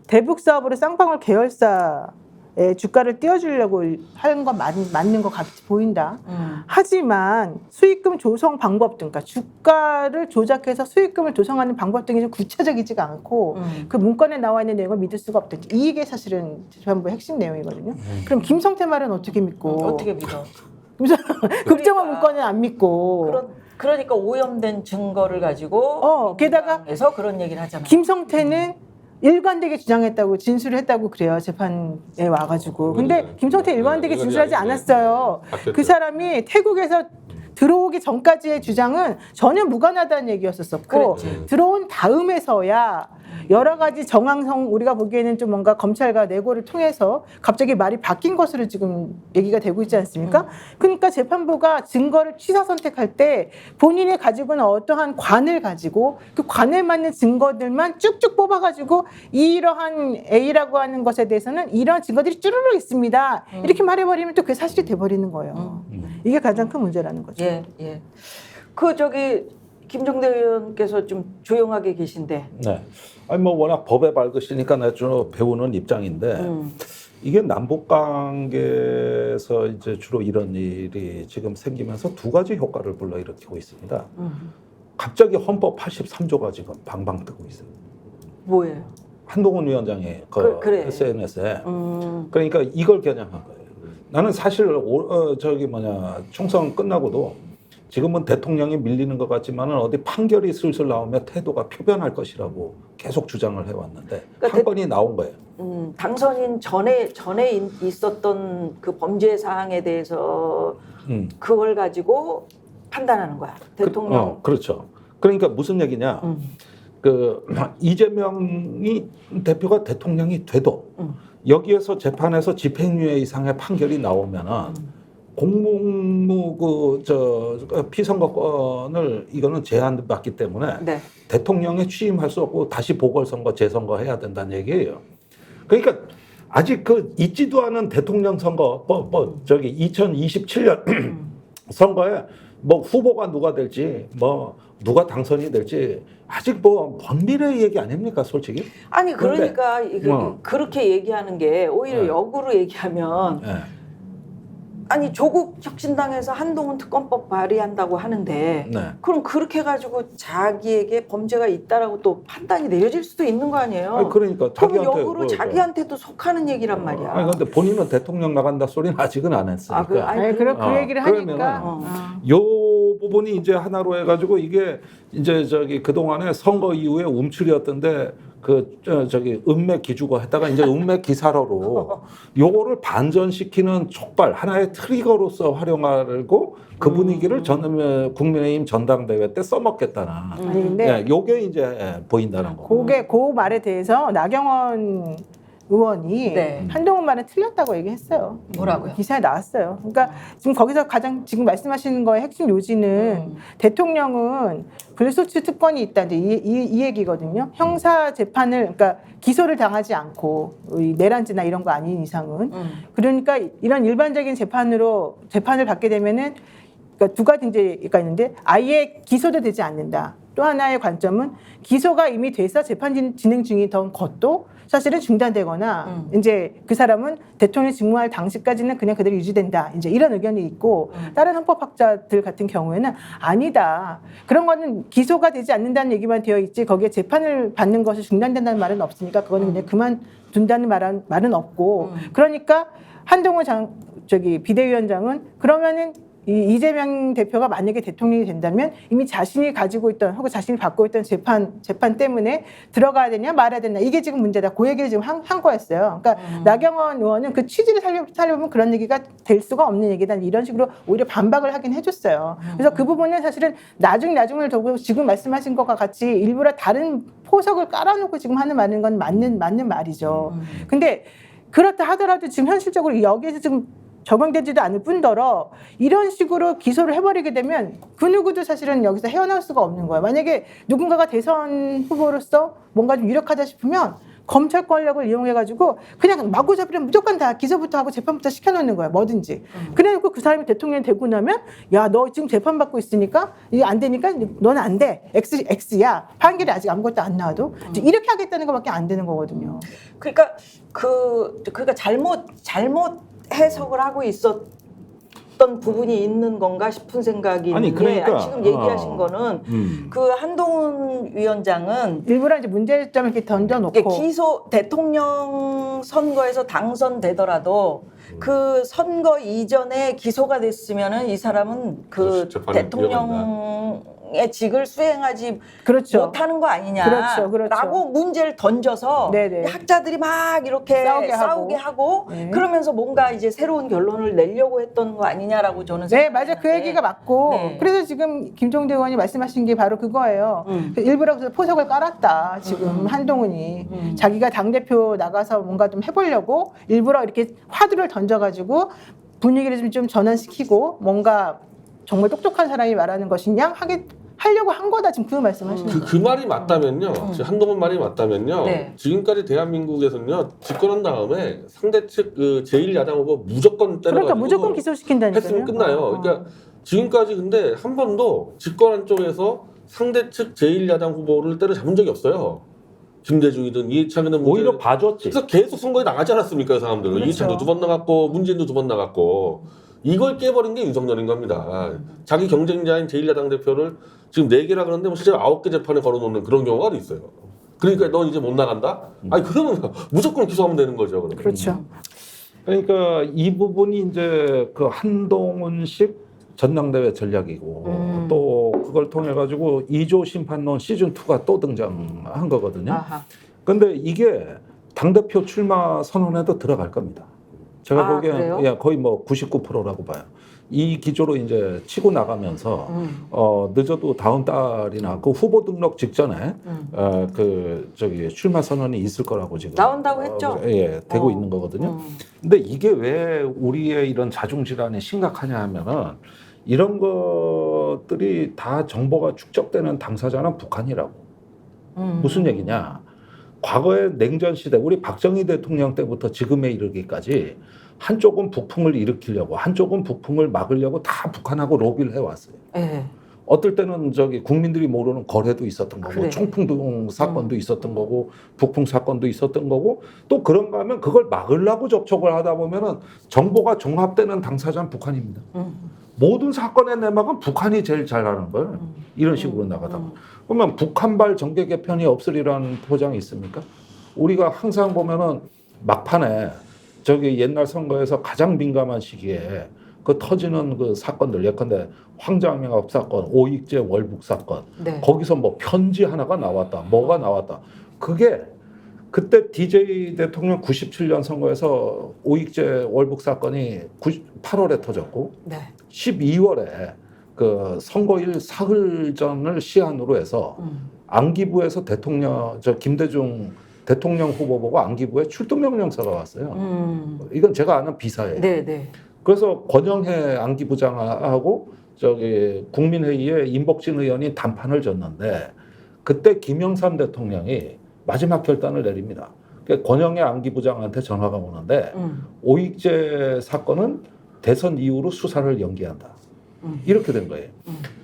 대북 사업으로 쌍방울 계열사의 주가를 띄워주려고 하는 건 맞는 것 같이 보인다. 하지만 수익금 조성 방법 등, 그러니까 주가를 조작해서 수익금을 조성하는 방법 등이 좀 구체적이지가 않고 그 문건에 나와 있는 내용을 믿을 수가 없다. 이게 사실은 재판부의 핵심 내용이거든요. 그럼 김성태 말은 어떻게 믿고? 어떻게 믿어? 국정원 문건은 안 믿고. 그러니까 오염된 증거를 가지고 게다가 에서 그런 얘기를 하잖아요. 김성태는 일관되게 주장했다고 진술을 했다고 그래요. 재판에 와가지고. 근데 김성태 일관되게 진술하지 않았어요. 그 사람이 태국에서 들어오기 전까지의 주장은 전혀 무관하다는 얘기였었고 그랬지. 들어온 다음에서야 여러 가지 정황성 우리가 보기에는 좀 뭔가 검찰과 내고를 통해서 갑자기 말이 바뀐 것으로 지금 얘기가 되고 있지 않습니까? 그러니까 재판부가 증거를 취사 선택할 때 본인이 가지고 있는 어떠한 관을 가지고 그 관에 맞는 증거들만 쭉쭉 뽑아가지고 이러한 A라고 하는 것에 대해서는 이러한 증거들이 쭈르륵 있습니다. 이렇게 말해버리면 또 그게 사실이 돼버리는 거예요. 이게 가장 큰 문제라는 거죠. 예, 예. 김종대 의원께서 좀 조용하게 계신데. 네. 아니 뭐 워낙 법에 밝으시니까 내가 좀 배우는 입장인데 이게 남북 관계에서 이제 주로 이런 일이 지금 생기면서 두 가지 효과를 불러일으키고 있습니다. 갑자기 헌법 83조가 지금 방방 뜨고 있습니다. 뭐예요? 한동훈 위원장의 그래. SNS에 그러니까 이걸 겨냥한 거예요. 나는 사실 총선 끝나고도 지금은 대통령이 밀리는 것 같지만은 어디 판결이 슬슬 나오면 태도가 표변할 것이라고 계속 주장을 해왔는데 그러니까 한 건이 나온 거예요. 당선인 전에 있었던 그 범죄 사항에 대해서 그걸 가지고 판단하는 거야. 대통령. 그렇죠. 그러니까 무슨 얘기냐? 그 이재명이 대표가 대통령이 돼도 여기에서 재판에서 집행유예 이상의 판결이 나오면은 공무무 피선거권을 이거는 제한받기 때문에 네. 대통령에 취임할 수 없고 다시 보궐선거 재선거 해야 된다는 얘기예요. 그러니까 아직 그 있지도 않은 대통령 선거 2027년 선거에 뭐 후보가 누가 될지 뭐 누가 당선이 될지 아직 뭐 먼 미래의 얘기 아닙니까, 솔직히? 아니 그런데, 그러니까 그렇게 얘기하는 게 오히려 네. 역으로 얘기하면 네. 아니 조국 혁신당에서 한동훈 특검법 발의한다고 하는데 네. 그럼 그렇게 가지고 자기에게 범죄가 있다라고 또 판단이 내려질 수도 있는 거 아니에요? 아니, 그러니까 그러면 자기한테 역으로 자기한테도 속하는 얘기란 말이야. 아니 근데 본인은 대통령 나간다 소리는 아직은 안 했으니까. 아니, 그 어, 얘기를 그러면은 하니까 요 부분이 이제 하나로 해가지고 이게 이제 그 동안에 선거 이후에 움츠렸던데 은맥 기주거 했다가 이제 은맥 기사로로 요거를 반전시키는 촉발 하나의 트리거로서 활용하고 그 분위기를 국민의힘 전당대회 때 써먹겠다는. 아니 근데 요게 이제 보인다는 거. 그 말에 대해서 나경원 의원이 네. 한동훈 말은 틀렸다고 얘기했어요. 뭐라고요? 기사에 나왔어요. 그러니까 지금 거기서 가장 지금 말씀하시는 거의 핵심 요지는 대통령은 불소추 특권이 있다 이제 이 얘기거든요. 형사 재판을 그러니까 기소를 당하지 않고 내란죄나 이런 거 아닌 이상은 그러니까 이런 일반적인 재판을 받게 되면은 그러니까 두 가지 이제가 있는데 아예 기소도 되지 않는다. 또 하나의 관점은 기소가 이미 돼서 재판 진행 중이던 것도 사실은 중단되거나 이제 그 사람은 대통령 직무할 당시까지는 그냥 그대로 유지된다. 이제 이런 의견이 있고 다른 헌법학자들 같은 경우에는 아니다. 그런 거는 기소가 되지 않는다는 얘기만 되어 있지 거기에 재판을 받는 것이 중단된다는 말은 없으니까 그거는 그냥 그만둔다는 말은 없고 그러니까 한동훈 비대위원장은 그러면은 이재명 대표가 만약에 대통령이 된다면 이미 자신이 가지고 있던 혹은 자신이 받고 있던 재판 때문에 들어가야 되냐 말아야 되냐 이게 지금 문제다. 그 얘기를 지금 한 거였어요. 그러니까 나경원 의원은 그 취지를 살려보면 그런 얘기가 될 수가 없는 얘기다. 이런 식으로 오히려 반박을 하긴 해줬어요. 그래서 그 부분은 사실은 나중을 두고 지금 말씀하신 것과 같이 일부러 다른 포석을 깔아놓고 지금 하는 건 맞는 말이죠. 근데 그렇다 하더라도 지금 현실적으로 여기에서 지금 적용되지도 않을 뿐더러 이런 식으로 기소를 해버리게 되면 그 누구도 사실은 여기서 헤어나올 수가 없는 거예요. 만약에 누군가가 대선 후보로서 뭔가 좀 유력하다 싶으면 검찰 권력을 이용해가지고 그냥 마구 잡으면 무조건 다 기소부터 하고 재판부터 시켜놓는 거야. 뭐든지. 그래놓고 그 사람이 대통령이 되고 나면 야, 너 지금 재판받고 있으니까 이게 안 되니까 너는 안 돼. X야. 판결이 아직 아무것도 안 나와도. 이렇게 하겠다는 것밖에 안 되는 거거든요. 그러니까 그러니까 잘못 해석을 하고 있었던 부분이 있는 건가 싶은 생각이 아니, 있는데 그러니까, 지금 얘기하신 거는 그 한동훈 위원장은 일부러 이제 문제점을 이렇게 던져놓고 기소 대통령 선거에서 당선되더라도 그 선거 이전에 기소가 됐으면은 이 사람은 그 재판에 대통령의 직을 수행하지 그렇죠. 못하는 거 아니냐라고 그렇죠. 문제를 던져서 네네. 학자들이 막 이렇게 싸우게 하고 네. 그러면서 뭔가 이제 새로운 결론을 내려고 했던 거 아니냐라고 저는 네, 생각하는데. 맞아. 그 얘기가 맞고. 네. 그래서 지금 김종대 의원이 말씀하신 게 바로 그거예요. 그 일부러 그래서 포석을 깔았다. 지금 한동훈이. 자기가 당대표 나가서 뭔가 좀 해보려고 일부러 이렇게 화두를 던져가지고 분위기를 좀 전환시키고 뭔가 정말 똑똑한 사람이 말하는 것이냐 하려고 한 거다. 지금 그 말씀하시는 거예요. 그 말이 맞다면요. 지금 한동훈 말이 맞다면요. 네. 지금까지 대한민국에서는요. 집권한 다음에 상대 측 그 제1야당 후보 무조건 때려가지고 그러니까 무조건 기소시킨다니까요. 했으면 끝나요. 그러니까 지금까지 근데 한 번도 집권한 쪽에서 상대 측 제1야당 후보를 때려잡은 적이 없어요. 김대중이든 이해찬이든 오히려 봐줬지. 그래서 계속 선거에 나가지 않았습니까, 그 사람들은. 그렇죠. 이해찬도 2번 나갔고 문재인도 2번 나갔고 이걸 깨버린 게 윤석열인 겁니다. 자기 경쟁자인 제1야당 대표를 지금 4개라 그러는데 뭐 실제로 9개 재판에 걸어놓는 그런 경우가 있어요. 그러니까 넌 이제 못 나간다? 아니 그러면 무조건 기소하면 되는 거죠. 그러면. 그렇죠. 그러니까 이 부분이 이제 그 한동훈식 전당대회 전략이고 또 그걸 통해 가지고 2조 심판론 시즌 2가 또 등장한 거거든요. 아하. 근데 이게 당대표 출마 선언에도 들어갈 겁니다. 제가 보기엔 그래요? 야, 거의 뭐 99%라고 봐요. 이 기조로 이제 치고 나가면서 늦어도 다음 달이나 그 후보 등록 직전에 그 저기 출마 선언이 있을 거라고 지금 나온다고 했죠? 예, 되고 있는 거거든요. 근데 이게 왜 우리의 이런 자중 질환이 심각하냐 하면은 이런 것들이 다 정보가 축적되는 당사자는 북한이라고. 무슨 얘기냐? 과거의 냉전 시대, 우리 박정희 대통령 때부터 지금에 이르기까지 한쪽은 북풍을 일으키려고, 한쪽은 북풍을 막으려고 다 북한하고 로비를 해왔어요. 예. 어떨 때는 저기 국민들이 모르는 거래도 있었던 거고, 그래. 총풍 사건도 있었던 거고, 북풍 사건도 있었던 거고, 또 그런가 하면 그걸 막으려고 접촉을 하다 보면은 정보가 종합되는 당사자는 북한입니다. 모든 사건의 내막은 북한이 제일 잘하는 거예요. 이런 식으로 나가다가. 그러면 북한발 정계 개편이 없으리라는 보장이 있습니까? 우리가 항상 보면은 막판에 저기 옛날 선거에서 가장 민감한 시기에 그 터지는 그 사건들, 예컨대 황장명합 사건, 오익재 월북 사건, 네. 거기서 뭐 편지 하나가 나왔다, 뭐가 나왔다. 그게 그때 DJ 대통령 97년 선거에서 오익재 월북 사건이 8월에 터졌고, 네. 12월에 그 선거일 사흘 전을 시한으로 해서 안기부에서 김대중 대통령 후보 보고 안기부에 출동 명령서가 왔어요. 이건 제가 아는 비사예요. 네, 네. 그래서 권영해 안기부장하고 저기 국민회의에 임복진 의원이 단판을 졌는데 그때 김영삼 대통령이 마지막 결단을 내립니다. 그러니까 권영해 안기부장한테 전화가 오는데 오익재 사건은 대선 이후로 수사를 연기한다. 이렇게 된 거예요.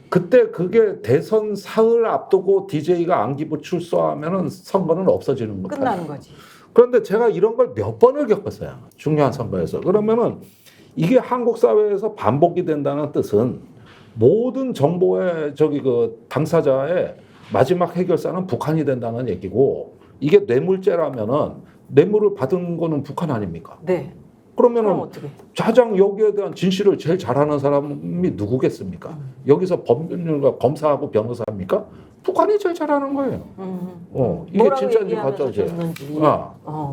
그때 그게 대선 사흘 앞두고 DJ가 안기부 출소하면은 선거는 없어지는 거예요. 끝나는 거지. 그런데 제가 이런 걸 몇 번을 겪었어요. 중요한 선거에서. 그러면은 이게 한국 사회에서 반복이 된다는 뜻은 모든 정보의 저기 그 당사자의 마지막 해결사는 북한이 된다는 얘기고 이게 뇌물죄라면은 뇌물을 받은 거는 북한 아닙니까? 네. 그럼 그러면은 어떻게? 가장 여기에 대한 진실을 제일 잘하는 사람이 누구겠습니까? 여기서 법률가 검사하고 변호사입니까? 북한이 제일 잘하는 거예요. 이게 뭐라고 진짜인지 얘기하면서 가짜인지. 줬는지.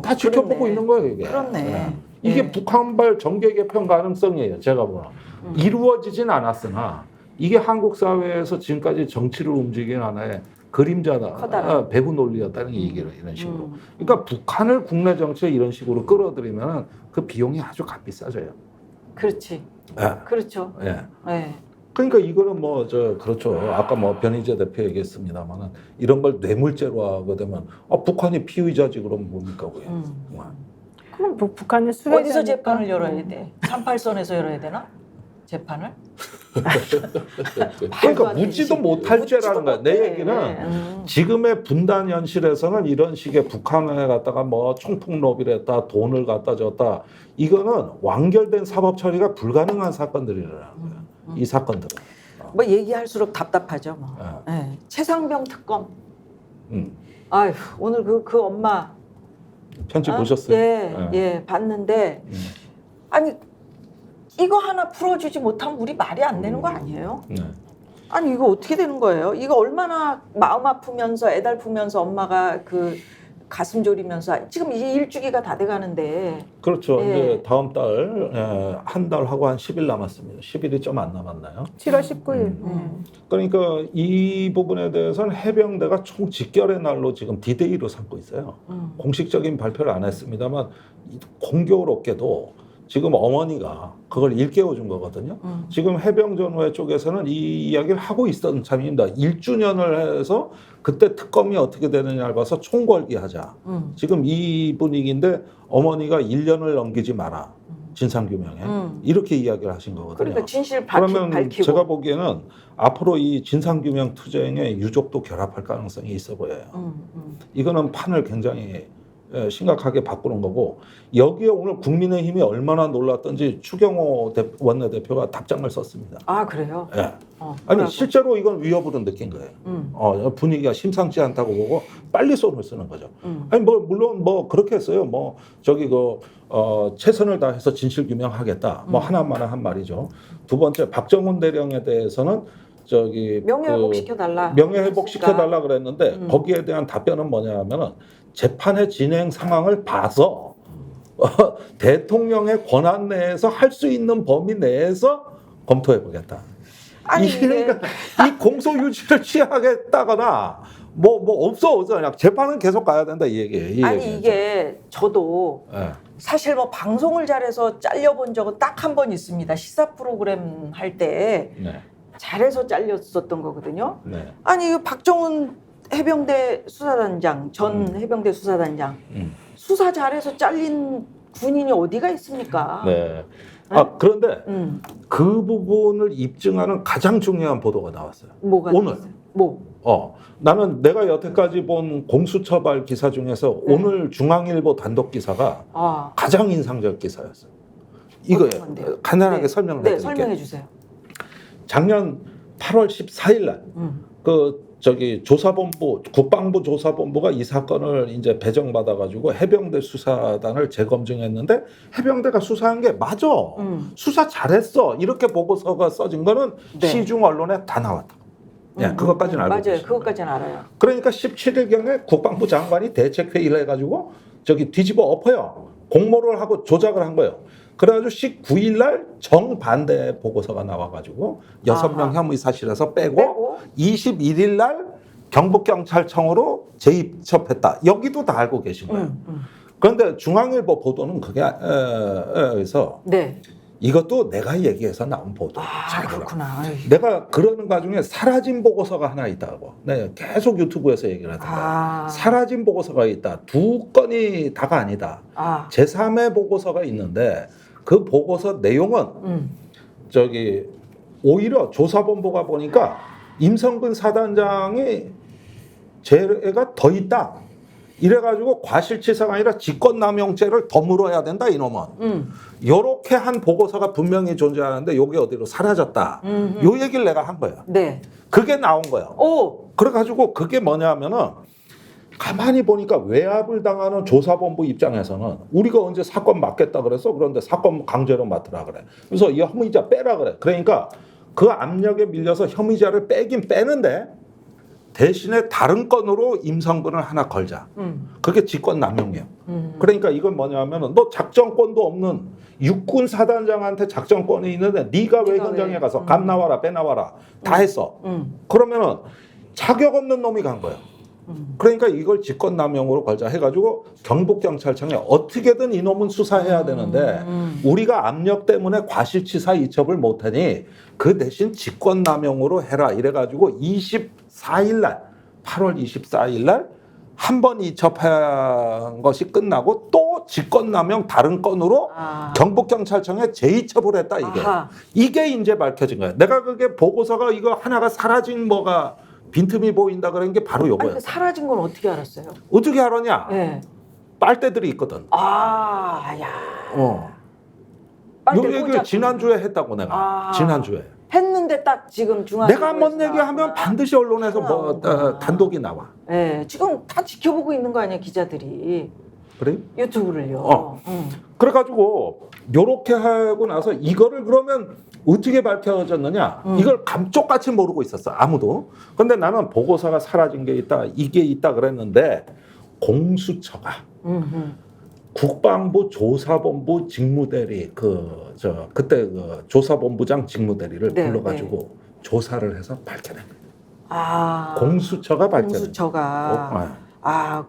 다 지켜보고 그렇네. 있는 거예요, 이게. 그렇네. 예. 이게 네. 북한발 정계 개편 가능성이에요, 제가 보나. 이루어지진 않았으나 이게 한국 사회에서 지금까지 정치를 움직이는 하나의 그림자다, 커다란. 배후 논리였다는 얘기를 이런 식으로. 그러니까 북한을 국내 정치에 이런 식으로 끌어들이면 그 비용이 아주 값비싸져요. 그렇지. 예. 그렇죠. 예. 네. 그러니까 이거는 뭐 그렇죠. 아까 뭐 변희재 대표 얘기했습니다만은 이런 걸 뇌물죄로 하게 되면 북한이 피의자지 그럼 뭡니까 그게. 그럼 북한은 수혜자니까. 어디서 재판을 열어야 돼? 38선에서 열어야 되나? 재판을? 그러니까 묻지도 못할 죄라는 거야. 내 얘기는 지금의 분단 현실에서는 이런 식의 북한에 갖다가 뭐 총풍 로비를 했다, 돈을 갖다 줬다. 이거는 완결된 사법 처리가 불가능한 사건들이라는 거야. 이 사건들은. 뭐 얘기할수록 답답하죠. 뭐. 네. 최상병 특검. 아휴 오늘 그 엄마 편지 보셨어요? 예, 봤는데 아니 이거 하나 풀어주지 못하면 우리 말이 안 되는 거 아니에요? 네. 아니 이거 어떻게 되는 거예요? 이거 얼마나 마음 아프면서 애달프면서 엄마가 그 가슴 졸이면서 지금 이제 일주기가 다 돼가는데 그렇죠. 예. 이제 다음 달 한 달하고 한 10일 남았습니다. 10일이 좀 안 남았나요? 7월 19일. 그러니까 이 부분에 대해서는 해병대가 총 직결의 날로 지금 D-Day로 삼고 있어요. 공식적인 발표를 안 했습니다만 공교롭게도 지금 어머니가 그걸 일깨워 준 거거든요. 지금 해병전후회 쪽에서는 이 이야기를 하고 있었던 참입니다. 1주년을 해서 그때 특검이 어떻게 되느냐를 봐서 총궐기하자. 지금 이 분위기인데 어머니가 1년을 넘기지 마라. 진상규명에. 이렇게 이야기를 하신 거거든요. 그러니까 진실 그러면 밝히고 제가 보기에는 앞으로 이 진상규명 투쟁에 유족도 결합할 가능성이 있어 보여요. 이거는 판을 굉장히 심각하게 바꾸는 거고 여기에 오늘 국민의힘이 얼마나 놀랐던지 추경호 원내대표가 답장을 썼습니다. 아 그래요? 예. 뭐라고? 아니 실제로 이건 위협으로 느낀 거예요. 분위기가 심상치 않다고 보고 빨리 손을 쓰는 거죠. 아니 뭐 물론 뭐 그렇게 했어요. 뭐 저기 최선을 다해서 진실 규명하겠다. 뭐 하나만 한 말이죠. 두 번째 박정훈 대령에 대해서는 명예회복 시켜달라. 명예회복 시켜달라 그랬는데 거기에 대한 답변은 뭐냐면은 재판의 진행 상황을 봐서 대통령의 권한 내에서 할 수 있는 범위 내에서 검토해보겠다. 아니 그러니까 이 공소 유지를 취하겠다거나 뭐 없어 그냥 재판은 계속 가야 된다 이 얘기예요. 아니 이게 저도 예. 사실 뭐 방송을 잘해서 잘려본 적은 딱 한 번 있습니다. 시사 프로그램 할 때 네. 잘해서 잘렸었던 거거든요. 네. 아니 이 박정훈 해병대 수사단장 전 해병대 수사단장 수사 잘해서 잘린 군인이 어디가 있습니까? 네. 아 그런데 그 부분을 입증하는 가장 중요한 보도가 나왔어요. 뭐가 오늘. 있어요? 뭐? 나는 내가 여태까지 본 공수처발 기사 중에서 네. 오늘 중앙일보 단독 기사가 아, 가장 인상적 기사였어요. 어떤 이거예요. 건데요? 간단하게 네. 설명을 네, 해드릴게요. 설명해 주세요. 작년 8월 14일 날 조사본부 국방부 조사본부가 이 사건을 이제 배정받아 가지고 해병대 수사단을 재검증했는데 해병대가 수사한 게 맞아. 수사 잘했어. 이렇게 보고서가 써진 거는 네. 시중 언론에 다 나왔다. 예, 그것까지는 알고 맞아요. 계십니다. 그것까지는 알아요. 그러니까 17일경에 국방부 장관이 대책회의를 해가지고 뒤집어 엎어요. 공모를 하고 조작을 한 거예요. 그래가지고 19일 날 정반대 보고서가 나와가지고 6명 아하. 혐의 사실에서 빼고 21일 날 경북경찰청으로 재입첩했다. 여기도 다 알고 계신 거예요. 그런데 중앙일보 보도는 그게 그래서 네. 이것도 내가 얘기해서 나온 보도. 아, 잘 보라. 그렇구나. 내가 그러는 와중에 사라진 보고서가 하나 있다고. 네, 계속 유튜브에서 얘기를 하던데. 아. 사라진 보고서가 있다. 2건이 다가 아니다. 아. 제3의 보고서가 있는데 그 보고서 내용은 오히려 조사본부가 보니까 임성근 사단장이 죄가 더 있다. 이래가지고 과실치사가 아니라 직권남용죄를 더 물어야 된다 이놈은. 요렇게 한 보고서가 분명히 존재하는데 요게 어디로 사라졌다. 요 얘기를 내가 한 거예요. 네. 그게 나온 거예요. 오. 그래가지고 그게 뭐냐면은 가만히 보니까 외압을 당하는 조사본부 입장에서는 우리가 언제 사건 맡겠다 그랬어? 그런데 사건 강제로 맡으라 그래. 그래서 이 혐의자 빼라 그래. 그러니까 그 압력에 밀려서 혐의자를 빼긴 빼는데 대신에 다른 건으로 임성근을 하나 걸자. 그게 직권남용이에요. 그러니까 이건 뭐냐면은 너 작전권도 없는 육군 사단장한테 작전권이 있는데 네가 왜 현장에 가서 감 나와라 빼 나와라 다 했어. 그러면은 자격 없는 놈이 간 거예요. 그러니까 이걸 직권남용으로 걸자 해가지고 경북경찰청에 어떻게든 이놈은 수사해야 되는데 우리가 압력 때문에 과실치사 이첩을 못하니 그 대신 직권남용으로 해라 이래가지고 24일 날 8월 24일 날 한 번 이첩한 것이 끝나고 또 직권남용 다른 건으로 경북경찰청에 재이첩을 했다 이게. 아하. 이게 이제 밝혀진 거예요. 내가 그게 보고서가 이거 하나가 사라진 뭐가 빈틈이 보인다 그런 게 바로 아니, 요거예요. 근데 사라진 건 어떻게 알았어요? 어떻게 알았냐? 네. 빨대들이 있거든. 아, 야. 요 빨대 얘기 꽂았구나. 지난주에 했다고 내가. 지난주에. 했는데 딱 지금 중앙. 내가 한번 얘기하면 반드시 언론에서 뭐 단독이 나와. 네, 지금 다 지켜보고 있는 거 아니야 기자들이. 그래? 유튜브를요. 그래가지고 요렇게 하고 나서 이거를 그러면 어떻게 밝혀졌느냐? 이걸 감쪽같이 모르고 있었어 아무도. 근데 나는 보고서가 사라진 게 있다, 이게 있다 그랬는데 공수처가 국방부 조사본부 직무대리 그때 그 조사본부장 직무대리를 네, 불러가지고 조사를 해서 밝혀낸 거예요. 아. 공수처가 밝혀낸 거예요. 공수처가.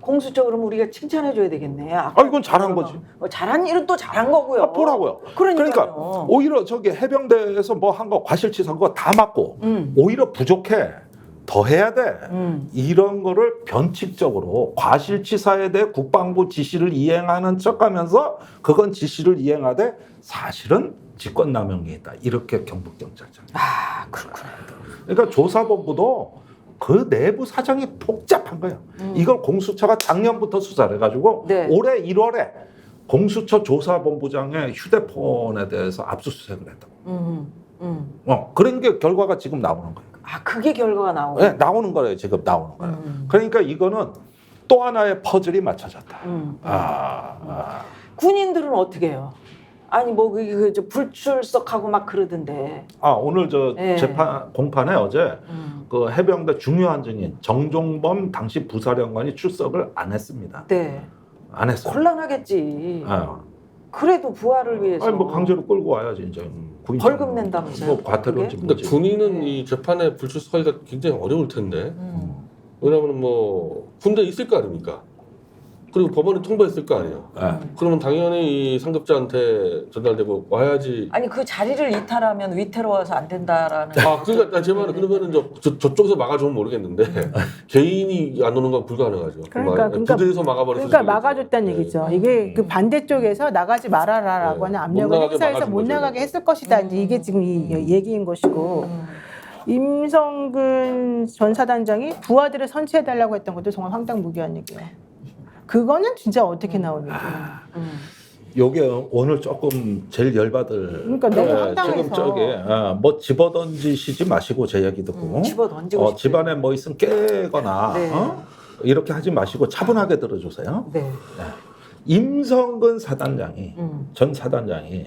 공수처 그럼 우리가 칭찬해줘야 되겠네. 이건 잘한 거지. 잘한 일은 또 잘한 거고요. 보라고요. 그러니까요. 그러니까 오히려 해병대에서 뭐 한 거 과실치사 그거 다 맞고 오히려 부족해. 더 해야 돼. 이런 거를 변칙적으로 과실치사에 대해 국방부 지시를 이행하는 척하면서 그건 지시를 이행하되 사실은 직권남용이 있다. 이렇게 경북경찰청이. 아, 그렇구나. 그러니까 조사본부도 그 내부 사정이 복잡한 거예요. 이걸 공수처가 작년부터 수사를 해가지고 네. 올해 1월에 공수처 조사본부장의 휴대폰에 대해서 압수수색을 했다고. 그런 게 결과가 지금 나오는 거예요. 그게 결과가 나오고. 네, 나오는 거예요. 지금 나오는 거예요. 그러니까 이거는 또 하나의 퍼즐이 맞춰졌다. 군인들은 어떻게 해요? 아니 불출석하고 막 그러던데. 오늘 네. 공판에 어제 그 해병대 중요한 증인 정종범 당시 부사령관이 출석을 안 했습니다. 네. 안 했어요. 곤란하겠지. 그래도 부하를 위해서 아니 뭐 강제로 끌고 와야지 이제. 구인 벌금 낸다면서요? 뭐 과태료인지 그게? 근데 군인은 이 재판에 불출석하기가 굉장히 어려울 텐데. 왜냐하면 뭐 군대에 있을 거 아닙니까? 그리고 법원에 통보했을 거 아니에요. 그러면 당연히 이 상급자한테 전달되고 와야지. 아니 그 자리를 이탈하면 위태로워서 안 된다라는. 그러니까 제 말은 그러면은 저쪽에서 막아주면 모르겠는데 개인이 안 오는 건 불가능하죠. 그러니까 부대에서 막아버려서. 그러니까 막아줬다는 얘기죠. 이게 그 반대쪽에서 나가지 말아라라고 네. 하는 못 압력을 나가게 행사해서 막아준 못 거죠. 나가게 했을 것이다. 이제 이게 지금 이 얘기인 것이고. 임성근 전 사단장이 부하들을 선취해달라고 했던 것도 정말 황당무계한 얘기예요. 그거는 진짜 어떻게 나올 얘기야. 요게 오늘 조금 제일 열받을. 그러니까 너무 지금 황당해서. 저게 뭐 집어던지시지 마시고 제 얘기 듣고 집어던지고 싶지. 집안에 뭐 있으면 깨거나 네. 이렇게 하지 마시고 차분하게 들어주세요. 네. 임성근 사단장이 전 사단장이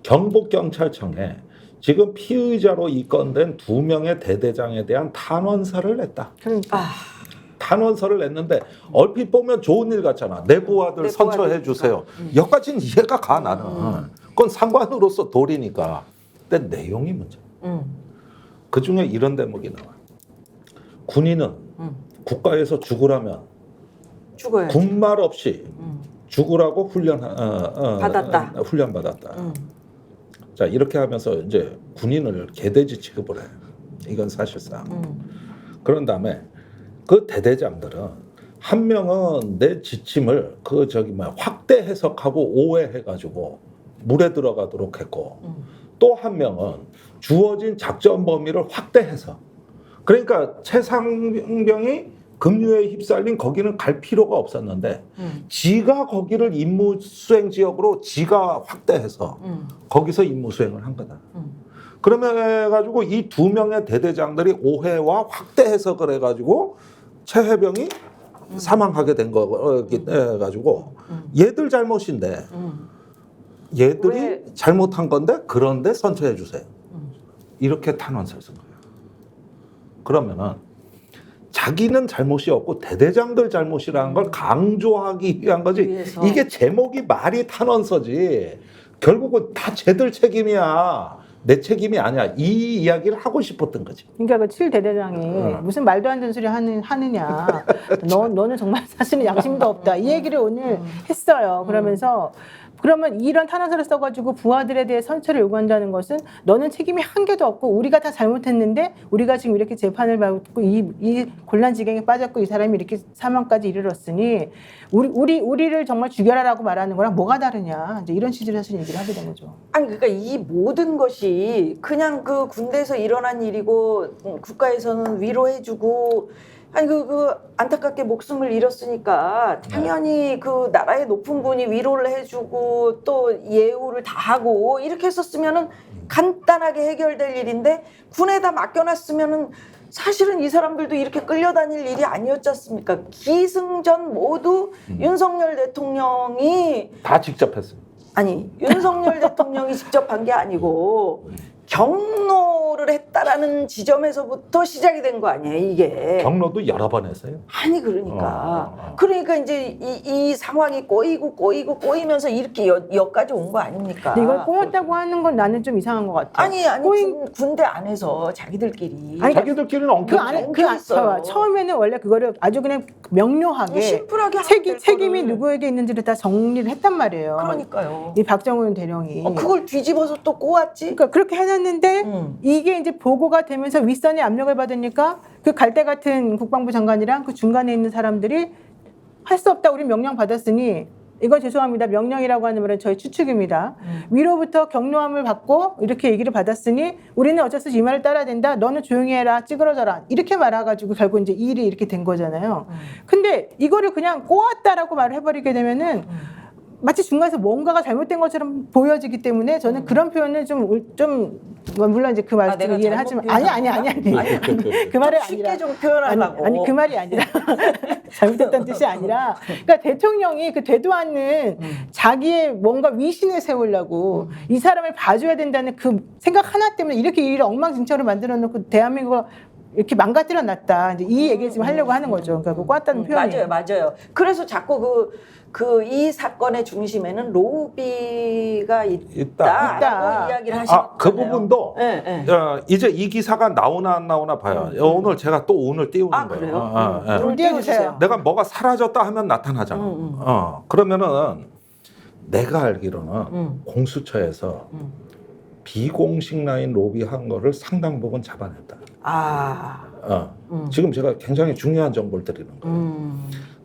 경북경찰청에 지금 피의자로 입건된 2명의 대대장에 대한 탄원서를 냈다. 그러니까. 탄원서를 냈는데 얼핏 보면 좋은 일 같잖아. 내부하들 선처해 주세요. 여기까지는 이해가 가 나는. 그건 상관으로서 도리니까. 근데 내용이 문제. 그 중에 이런 대목이 나와. 군인은 국가에서 죽으라면 죽어요. 군말 없이 죽으라고 받았다. 훈련 받았다. 자 이렇게 하면서 이제 군인을 개돼지 취급을 해. 이건 사실상. 그런 다음에 그 대대장들은 한 명은 내 지침을 확대 해석하고 오해해가지고 물에 들어가도록 했고 또 한 명은 주어진 작전 범위를 확대해서 그러니까 최상병이 급류에 휩쓸린 거기는 갈 필요가 없었는데 지가 거기를 임무 수행 지역으로 지가 확대해서 거기서 임무 수행을 한 거다. 그러면 해가지고 이 2명의 대대장들이 오해와 확대 해석을 해가지고 최해병이 사망하게 된 거기 해가지고 얘들 잘못인데 얘들이 왜? 잘못한 건데 그런데 선처해 주세요. 이렇게 탄원서를 쓴 거예요. 그러면은 자기는 잘못이 없고 대대장들 잘못이라는 걸 강조하기 위한 거지. 위해서. 이게 제목이 말이 탄원서지. 결국은 다 쟤들 책임이야. 내 책임이 아니야. 이 이야기를 하고 싶었던 거지. 그러니까 그 7대대장이 무슨 말도 안 되는 소리 하느냐. 너는 정말 사실은 양심도 없다. 이 얘기를 오늘 했어요. 그러면서 그러면 이런 탄원서를 써가지고 부하들에 대해 선처를 요구한다는 것은 너는 책임이 한 개도 없고 우리가 다 잘못했는데 우리가 지금 이렇게 재판을 받고 이 곤란지경에 빠졌고 이 사람이 이렇게 사망까지 이르렀으니 우리를 정말 죽여라라고 말하는 거랑 뭐가 다르냐. 이제 이런 취지로 사실 얘기를 하게 된 거죠. 아니 그러니까 이 모든 것이 그냥 그 군대에서 일어난 일이고 국가에서는 위로해주고 아니 그 안타깝게 목숨을 잃었으니까 당연히 그 나라의 높은 분이 위로를 해주고 또 예우를 다 하고 이렇게 했었으면은 간단하게 해결될 일인데 군에다 맡겨놨으면은 사실은 이 사람들도 이렇게 끌려다닐 일이 아니었지 않습니까? 기승전 모두 윤석열 대통령이 다 직접 했어요. 아니 윤석열 대통령이 직접 한 게 아니고 경로를 했다라는 지점에서부터 시작이 된 거 아니에요 이게. 경로도 여러 번 했어요. 아니 그러니까 그러니까 이제 이 상황이 꼬이면서 이렇게 여기까지 온 거 아닙니까? 근데 이걸 꼬였다고 하는 건 나는 좀 이상한 것 같아. 아니 군대 안에서 자기들끼리 아니, 자기들끼리는 그 안에 엉켜있어요. 처음에는 원래 그거를 아주 그냥 명료하게 심플하게 책임이 누구에게 있는지를 다 정리를 했단 말이에요. 그러니까요. 이 박정훈 대령이. 그걸 뒤집어서 또 꼬았지. 그러니까 그렇게 해놨는데 이게 이제 보고가 되면서 윗선의 압력을 받으니까 그 갈대 같은 국방부 장관이랑 그 중간에 있는 사람들이 할 수 없다. 우리 명령 받았으니 이건 죄송합니다. 명령이라고 하는 말은 저희 추측입니다. 위로부터 경로함을 받고 이렇게 얘기를 받았으니 우리는 어쩔 수 없이 이 말을 따라야 된다. 너는 조용히 해라. 찌그러져라. 이렇게 말해가지고 결국 이제 이 일이 이렇게 된 거잖아요. 근데 이거를 그냥 꼬았다라고 말을 해버리게 되면은 마치 중간에서 뭔가가 잘못된 것처럼 보여지기 때문에 저는 그런 표현을 좀 물론 이제 그 말씀을 내가 이해를 잘못 하지만 아니 그 말이 쉽게 아니라 좀 표현하려고. 아니 그 말이 아니라 잘못했다는 뜻이 아니라 그러니까 대통령이 그 되도 않는 자기의 뭔가 위신을 세우려고 이 사람을 봐줘야 된다는 그 생각 하나 때문에 이렇게 일을 엉망진창으로 만들어 놓고 대한민국을 이렇게 망가뜨려 놨다. 이제 이 얘기를 지금 하려고 하는 거죠. 그러니까 그 꽈다는 표현이. 맞아요. 그래서 자꾸 이 사건의 중심에는 로비가 있다라고 이야기를 하시잖아요. 그 부분도 네. 이제 이 기사가 나오나 안 나오나 봐요. 오늘 제가 또 오늘 띄우는 거예요. 그래요? 예. 좀 띄워주세요. 내가 뭐가 사라졌다 하면 나타나잖아. 그러면은 내가 알기로는 공수처에서 비공식 라인 로비한 거를 상당 부분 잡아냈다. 지금 제가 굉장히 중요한 정보를 드리는 거예요.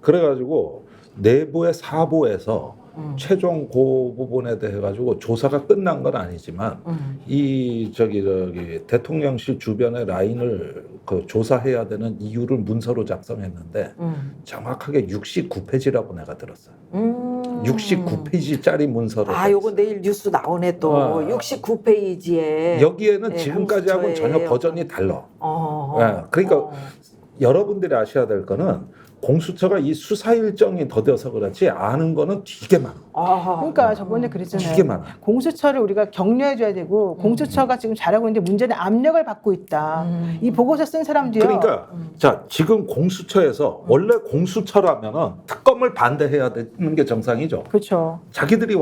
그래가지고 내부의 사보에서 최종 그 부분에 대해 가지고 조사가 끝난 건 아니지만 이 저기 대통령실 주변의 라인을 그 조사해야 되는 이유를 문서로 작성했는데 정확하게 69페이지라고 내가 들었어요. 69페이지짜리 문서를. 요거 내일 뉴스 나오네 또. 69페이지에. 여기에는 지금까지하고는 전혀 버전이 달라. 그러니까 여러분들이 아셔야 될 거는 공수처가 이 수사 일정이 더뎌서 그렇지 아는 거는 되게 많아. 그러니까 저번에 그랬잖아요. 되게 많아. 공수처를 우리가 격려해줘야 되고 공수처가 지금 잘하고 있는데 문제는 압력을 받고 있다. 이 보고서 쓴 사람도요. 그러니까 자 지금 공수처에서 원래 공수처라면은 특검을 반대해야 되는 게 정상이죠. 그렇죠. 자기들이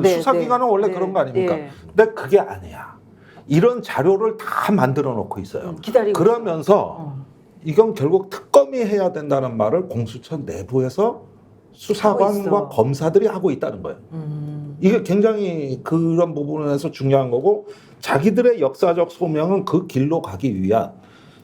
수사기관은 원래 그런 거 아닙니까? 근데 그게 아니야. 이런 자료를 다 만들어 놓고 있어요. 기다리고 그러면서 이건 결국 특검이 해야 된다는 말을 공수처 내부에서 수사관과 검사들이 하고 있다는 거예요. 이게 굉장히 그런 부분에서 중요한 거고 자기들의 역사적 소명은 그 길로 가기 위한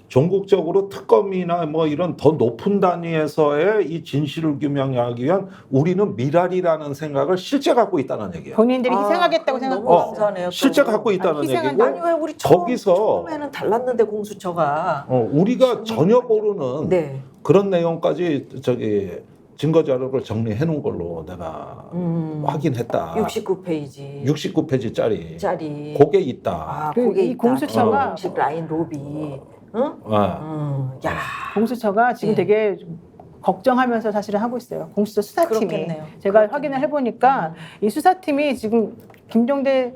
전국적으로 특검이나 뭐 이런 더 높은 단위에서의 이 진실을 규명하기 위한 우리는 미랄이라는 생각을 실제 갖고 있다는 얘기예요. 본인들이 희생하겠다고 생각하고 감사하네요. 실제 갖고 있다는 얘기고 아니 왜 우리 처음에는 달랐는데 공수처가 우리가 전혀 모르는 네. 그런 내용까지 증거 자료를 정리해 놓은 걸로 내가 확인했다. 69페이지. 69페이지짜리. 그게 있다. 그게 이 공수처가 공식 라인 로비. 야. 공수처가 지금 되게 걱정하면서 사실은 하고 있어요. 공수처 수사팀이. 그렇겠네요. 제가 확인을 해보니까 이 수사팀이 지금 김종대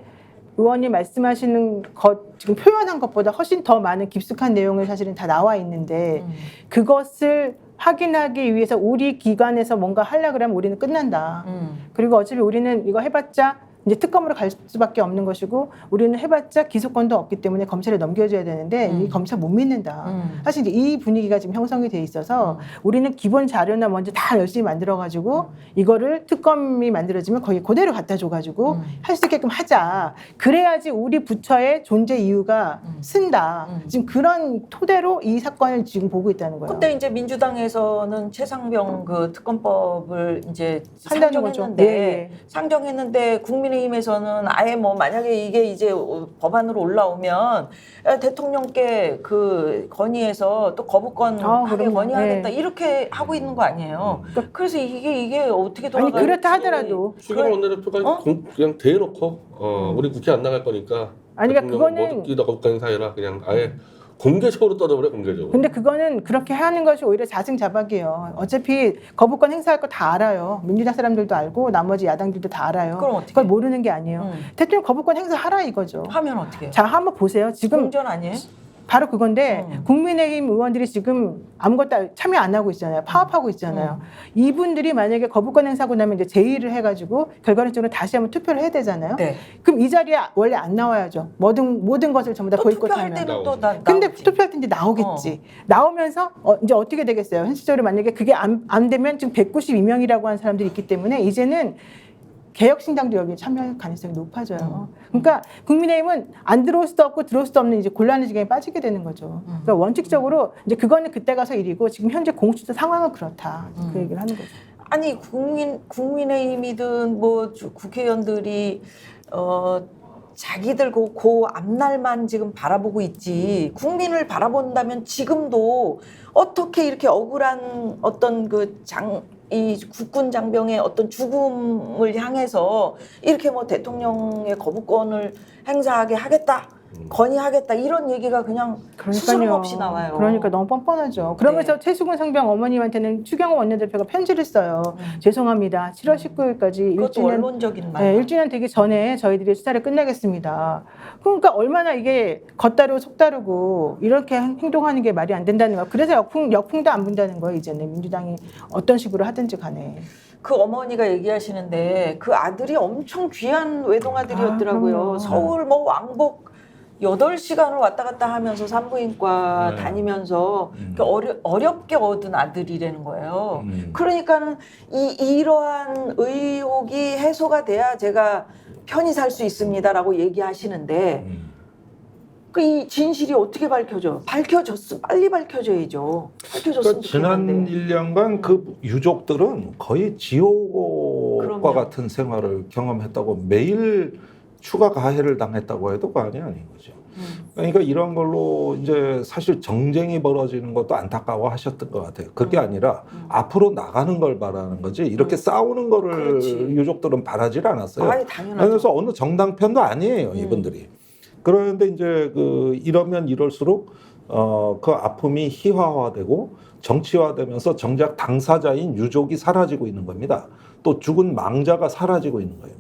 의원이 말씀하시는 것 지금 표현한 것보다 훨씬 더 많은 깊숙한 내용을 사실은 다 나와 있는데 그것을 확인하기 위해서 우리 기관에서 뭔가 하려고 하면 우리는 끝난다. 그리고 어차피 우리는 이거 해봤자 이제 특검으로 갈 수밖에 없는 것이고 우리는 해봤자 기소권도 없기 때문에 검찰에 넘겨줘야 되는데 이 검찰 못 믿는다. 사실 이제 이 분위기가 지금 형성이 돼 있어서 우리는 기본 자료나 먼저 다 열심히 만들어가지고 이거를 특검이 만들어지면 거기 그대로 갖다 줘가지고 할 수 있게끔 하자. 그래야지 우리 부처의 존재 이유가 쓴다. 지금 그런 토대로 이 사건을 지금 보고 있다는 거예요. 근데 이제 민주당에서는 최상병 그 특검법을 이제 한다는 거죠. 상정했는데 국민의힘에서는 아예 뭐 만약에 이게 이제 법안으로 올라오면 대통령께 그 건의해서 또 거부권 하게 건의하겠다 이렇게 하고 있는 거 아니에요. 그래서 이게 어떻게 돌아갈지. 아니 그렇다 하더라도 추경 원내대표가 그냥 대놓고 우리 국회 안 나갈 거니까 아니 그러니까 그거는 모두끼리 거부권 행사해라 그냥 아예 공개적으로 떠들어버려 공개적으로. 근데 그거는 그렇게 하는 것이 오히려 자승자박이에요. 어차피 거부권 행사할 거 다 알아요. 민주당 사람들도 알고 나머지 야당들도 다 알아요. 그럼 어떻게? 그걸 모르는 게 아니에요. 대통령 거부권 행사하라 이거죠. 하면 어떻게 해요? 자 한번 보세요. 지금 공전 아니에요? 바로 그건데 국민의힘 의원들이 지금 아무것도 참여 안 하고 있잖아요. 파업하고 있잖아요. 이분들이 만약에 거부권 행사하고 나면 이제 제의를 해가지고 결과론적으로 다시 한번 투표를 해야 되잖아요. 네. 그럼 이 자리에 원래 안 나와야죠. 모든 것을 전부 다 또 투표할 보이콧하면. 때는 또 근데 나오지. 투표할 때 이제 나오겠지. 나오면서 이제 어떻게 되겠어요? 현실적으로 만약에 그게 안 되면 지금 192명이라고 하는 사람들이 있기 때문에 이제는 개혁신당도 여기 참여할 가능성이 높아져요. 그러니까 국민의힘은 안 들어올 수도 없고 들어올 수도 없는 이제 곤란한 지경에 빠지게 되는 거죠. 그러니까 원칙적으로 이제 그거는 그때 가서 일이고 지금 현재 공수처 상황은 그렇다. 그 얘기를 하는 거죠. 아니 국민의힘이든 뭐 국회의원들이 자기들 그 앞날만 지금 바라보고 있지 국민을 바라본다면 지금도 어떻게 이렇게 억울한 어떤 이 국군 장병의 어떤 죽음을 향해서 이렇게 뭐 대통령의 거부권을 행사하게 하겠다 건의하겠다 이런 얘기가 그냥 스스럼 없이 나와요. 그러니까 너무 뻔뻔하죠. 그러면서 네. 최수근 상병 어머님한테는 추경호 원내대표가 편지를 써요. 죄송합니다. 7월 19일까지 그것도 1주년 원론적인 말. 네, 1주년 되기 전에 저희들이 수사를 끝내겠습니다. 그러니까 얼마나 이게 겉다르고 속다르고 이렇게 행동하는 게 말이 안 된다는 거야. 그래서 역풍도 안 분다는 거예요. 이제는 민주당이 어떤 식으로 하든지 간에. 그 어머니가 얘기하시는데 그 아들이 엄청 귀한 외동아들이었더라고요. 그럼요. 서울 뭐 왕복 8시간을 왔다 갔다 하면서 산부인과 네. 다니면서 어렵게 얻은 아들이라는 거예요. 음. 그러니까는 이러한 의혹이 해소가 돼야 제가 편히 살 수 있습니다라고 얘기하시는데 그 이 진실이 어떻게 밝혀져? 빨리 밝혀져야죠. 밝혀졌으면 그러니까 지난 좋겠는데. 1년간 그 유족들은 거의 지옥과 그럼요. 같은 생활을 경험했다고 매일 추가 가해를 당했다고 해도 과언이 아닌 거죠. 그러니까 이런 걸로 이제 사실 정쟁이 벌어지는 것도 안타까워 하셨던 것 같아요. 그게 아니라 앞으로 나가는 걸 바라는 거지 이렇게 싸우는 거를 그렇지. 유족들은 바라질 않았어요. 아니 당연하죠. 그래서 어느 정당 편도 아니에요, 이분들이. 그런데 이제 그 이러면 이럴수록 그 아픔이 희화화되고 정치화되면서 정작 당사자인 유족이 사라지고 있는 겁니다. 또 죽은 망자가 사라지고 있는 거예요.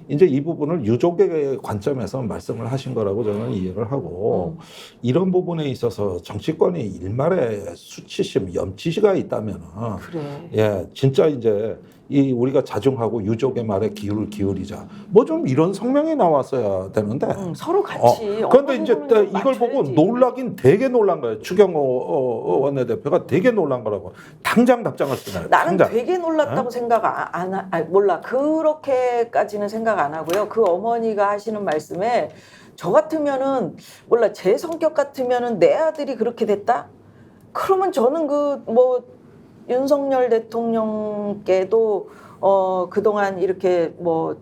이제 이 부분을 유족의 관점에서 말씀을 하신 거라고 저는 이해를 하고 이런 부분에 있어서 정치권이 일말의 수치심, 염치가 있다면 그래. 예, 진짜 이제 이 우리가 자중하고 유족의 말에 기울이자. 뭐 좀 이런 성명이 나왔어야 되는데. 서로 같이. 그런데 이제 어떤 부분을 이걸 보고 맞춰야지. 놀라긴 되게 놀란 거예요. 추경호 원내대표가 되게 놀란 거라고. 당장 답장을 쓰나요? 나는 당장. 되게 놀랐다고 생각 몰라. 그렇게까지는 생각 안 하고요. 그 어머니가 하시는 말씀에 저 같으면은 몰라 제 성격 같으면은 내 아들이 그렇게 됐다? 그러면 저는 그 뭐 윤석열 대통령께도 그동안 이렇게 뭐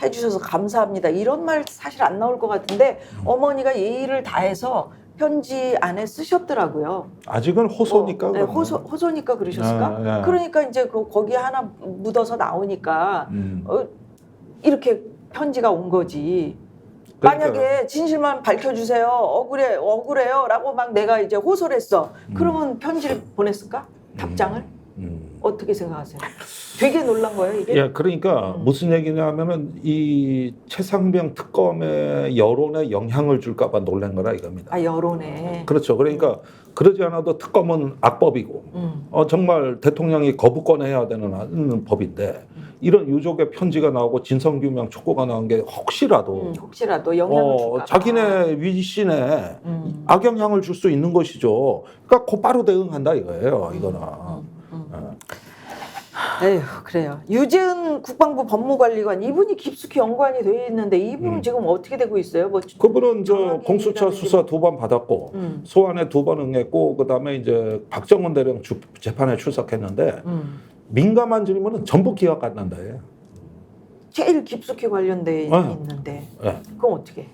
해주셔서 감사합니다. 이런 말 사실 안 나올 것 같은데 어머니가 예의를 다해서 편지 안에 쓰셨더라고요. 아직은 호소니까. 네, 그러면. 호소니까 그러셨을까? 아, 예. 그러니까 이제 거기 하나 묻어서 나오니까 음. 이렇게 편지가 온 거지. 그러니까. 만약에 진실만 밝혀주세요. 억울해요. 라고 막 내가 이제 호소를 했어. 그러면 편지를 보냈을까? 답장을? 어떻게 생각하세요? 되게 놀란 거예요, 이게? 예, 그러니까 무슨 얘기냐면은 이 최상병 특검의 여론에 영향을 줄까봐 놀란 거라 이겁니다. 아, 여론에. 그렇죠. 그러니까 그러지 않아도 특검은 악법이고 정말 대통령이 거부권해야 되는 법인데 이런 유족의 편지가 나오고 진상규명 촉구가 나온 게 혹시라도 영향을 줄까? 자기네 위신에 악영향을 줄 수 있는 것이죠. 그러니까 곧바로 대응한다 이거예요. 이거는. 에휴, 그래요. 유재은 국방부 법무관리관 이분이 깊숙이 연관이 돼 있는데 이분은 지금 어떻게 되고 있어요? 뭐 그분은 저 정확히 공수처 얘기하면 수사 2번 받았고 소환에 2번 응했고 그다음에 이제 박정원 대령 재판에 출석했는데 민감한 질문은 전부 기억 안 난다예요. 제일 깊숙이 관련돼 있는데 네. 그럼 어떻게?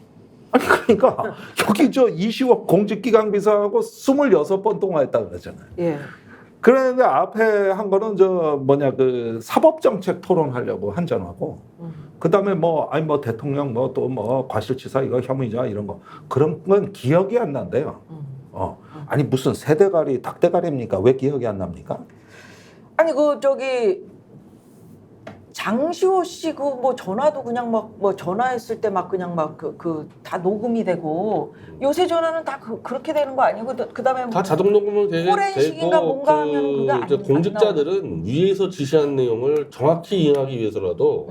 아니 그러니까 여기 저 이시옥 공직기강 비서하고 26번 통화했다 그러잖아요. 예. 그런데 앞에 한 거는 저 뭐냐 그 사법정책 토론하려고 한 전화고 그다음에 뭐 대통령 뭐 또 뭐 과실치사 이거 혐의자 이런 거 그런 건 기억이 안 난대요. 아니 무슨 새대가리 닭대가리입니까? 왜 기억이 안 납니까? 아니 그 저기 장시호 씨 그 뭐 전화도 그냥 막 뭐 전화했을 때 막 그냥 막 그 다 녹음이 되고 요새 전화는 다 그렇게 되는 거 아니고 그다음에 다 자동 녹음을 포렌식인가 되고 뭔가 하면은 그게 이제 안 공직자들은 위에서 지시한 내용을 정확히 이행하기 위해서라도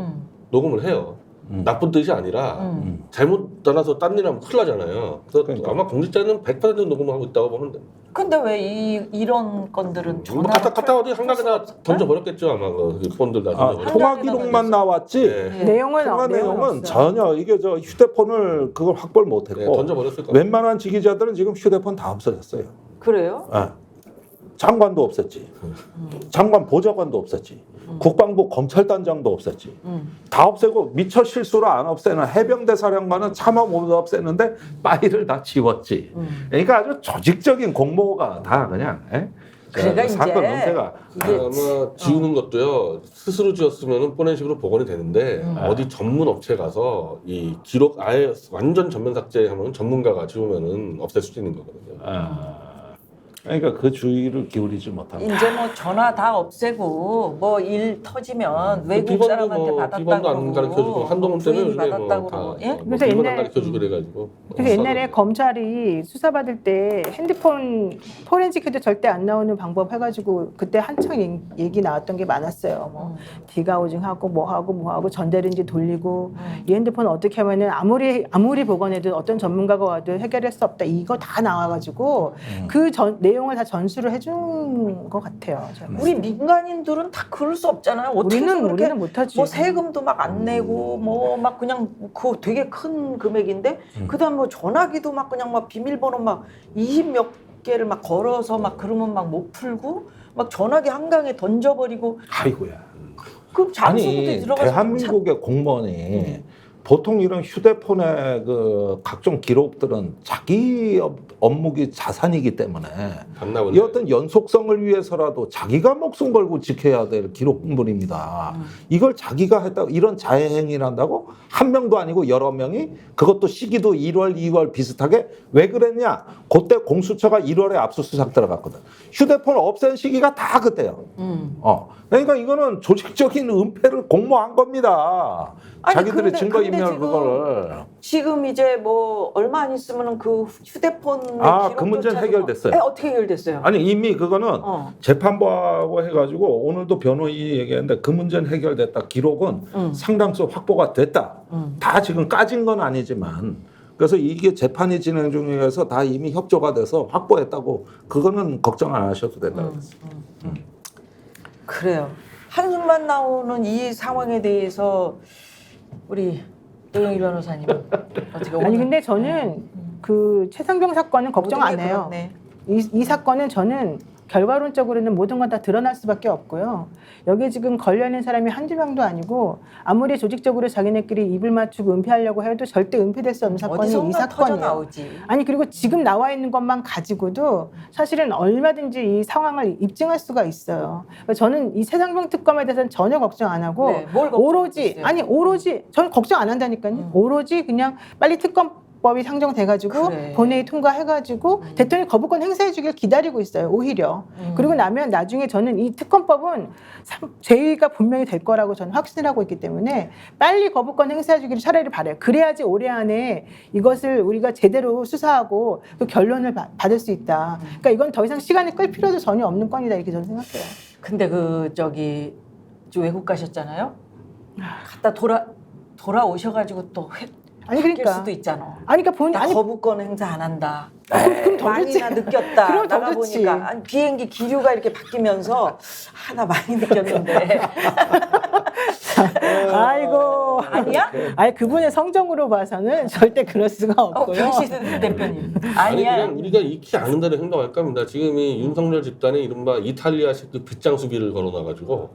녹음을 해요. 나쁜 뜻이 아니라 잘못 따라서 딴 일 하면 큰일 나잖아요. 그래서 그러니까. 아마 공직자는 100% 녹음하고 있다고 보면 돼요. 근데 왜 이런 건들은 뭐 전화 갖다 어디 한가게나 던져버렸겠죠 아마 그 폰들 다 던져버렸겠죠. 통화 기록만 나왔지. 네. 내용은 통화 내용은 내용은 없어요. 전혀 이게 저 휴대폰을 그걸 확보를 못했고 네, 던져버렸을 거예요. 웬만한 지기자들은 지금 휴대폰 다 없어졌어요. 그래요? 예. 장관도 없었지. 장관 보좌관도 없었지. 국방부 검찰단장도 없었지. 다 없애고 미처 실수로 안 없애는 해병대 사령관은 차마 못 없애는데 파일을 다 지웠지. 그러니까 아주 조직적인 공모가 다 그냥 그러니까 이제 사건 은폐가 이게 아마 지우는 것도요 스스로 지었으면은 뻔한 식으로 복원이 되는데 어디 전문 업체 가서 이 기록 아예 완전 전면 삭제하면 전문가가 지우면은 없앨 수 있는 거거든요. 그러니까 그 주의를 기울이지 못하고 이제 뭐 전화 다 없애고 뭐 일 터지면 외국 비번도 사람한테 뭐 받았다고 비번도 안 가르쳐주고 한동훈 때문에 부인이 요즘에 받았다고 뭐다 그러고, 예? 그래서 비번 옛날에- 안 가르쳐주고 그래가지고 그래서 옛날에 검찰이 수사받을 때 핸드폰 포렌식 해도 절대 안 나오는 방법 해가지고 그때 한창 얘기 나왔던 게 많았어요. 뭐 디가우징하고 뭐하고 전자레인지 돌리고 이 핸드폰 어떻게 하면은 아무리 복원해도 어떤 전문가가 와도 해결할 수 없다. 이거 다 나와가지고 그 내용을 다 전수를 해준 것 같아요. 제가 우리 민간인들은 다 그럴 수 없잖아요. 어떻게 해서 그렇게 우리는 못하지. 뭐 세금도 막 안 내고 뭐 막 그냥 그 되게 큰 금액인데 그다음 뭐 전화기도 막 그냥 막 비밀번호 막 20몇 개를 막 걸어서 막 그러면 막 못 풀고 막 전화기 한강에 던져버리고 아이고야. 그 장소부터 아니 들어가서 대한민국의 공무원이 보통 이런 휴대폰의 그 각종 기록들은 자기 업무기 자산이기 때문에 반납은 이 어떤 연속성을 위해서라도 자기가 목숨 걸고 지켜야 될 기록물입니다. 이걸 자기가 했다고 이런 자해행위를 한다고 한 명도 아니고 여러 명이 그것도 시기도 1월, 2월 비슷하게 왜 그랬냐? 그때 공수처가 1월에 압수수색 들어갔거든. 휴대폰 없앤 시기가 다 그때요. 그러니까 이거는 조직적인 은폐를 공모한 겁니다. 아니, 자기들의 근데 증거인멸 지금 그거를. 지금 이제 뭐 얼마 안 있으면은 그 휴대폰 그 문제는 해결됐어요. 어떻게 해결됐어요? 아니 이미 그거는 어. 재판부하고 해가지고 오늘도 변호인이 얘기했는데 그 문제는 해결됐다. 기록은 상당수 확보가 됐다. 다 지금 까진 건 아니지만 그래서 이게 재판이 진행 중이어서 다 이미 협조가 돼서 확보했다고 그거는 걱정 안 하셔도 된다고 그랬어요. 그래요. 한숨만 나오는 이 상황에 대해서 우리 노영희 변호사님은 어떻게 아니 근데 저는 그 최상병 사건은 걱정 안 해요. 이 사건은 저는 결과론적으로는 모든 건 다 드러날 수밖에 없고요. 여기 지금 걸려있는 사람이 한두 명도 아니고 아무리 조직적으로 자기네끼리 입을 맞추고 은폐하려고 해도 절대 은폐될 수 없는 사건이 이 사건이에요. 나오지. 아니 그리고 지금 나와 있는 것만 가지고도 사실은 얼마든지 이 상황을 입증할 수가 있어요. 그래서 저는 이 최상병 특검에 대해서는 전혀 걱정 안 하고 네, 뭘 걱정하고 있어요? 오로지 저는 걱정 안 한다니까요. 오로지 그냥 빨리 특검법이 상정돼가지고 그래. 본회의 통과해가지고 대통령이 거부권 행사해주길 기다리고 있어요. 오히려. 그리고 나면 나중에 저는 이 특검법은 제의가 분명히 될 거라고 저는 확신을 하고 있기 때문에 빨리 거부권 행사해주기를 차라리 바라요. 그래야지 올해 안에 이것을 우리가 제대로 수사하고 그 결론을 받을 수 있다. 그러니까 이건 더 이상 시간을 끌 필요도 전혀 없는 건이다 이렇게 저는 생각해요. 근데 그 저기 외국 가셨잖아요. 갔다 돌아오셔가지고 또 아니 할 그러니까 수도 있잖아. 아니 그러니까 나 거부권 행사 안 한다. 그럼 더 많이나 느꼈다. 그럼 더 나가 좋지. 보니까 아니, 비행기 기류가 이렇게 바뀌면서 나 많이 느꼈는데 아이고 아니야? 아니 그분의 성정으로 봐서는 절대 그럴 수가 없고요. 변신 대표님 아니 아니야. 그냥 우리가 익히 아는 대로 행동할 겁니다. 지금 이 윤석열 집단이 이른바 이탈리아식 그 빗장 수비를 걸어놔가지고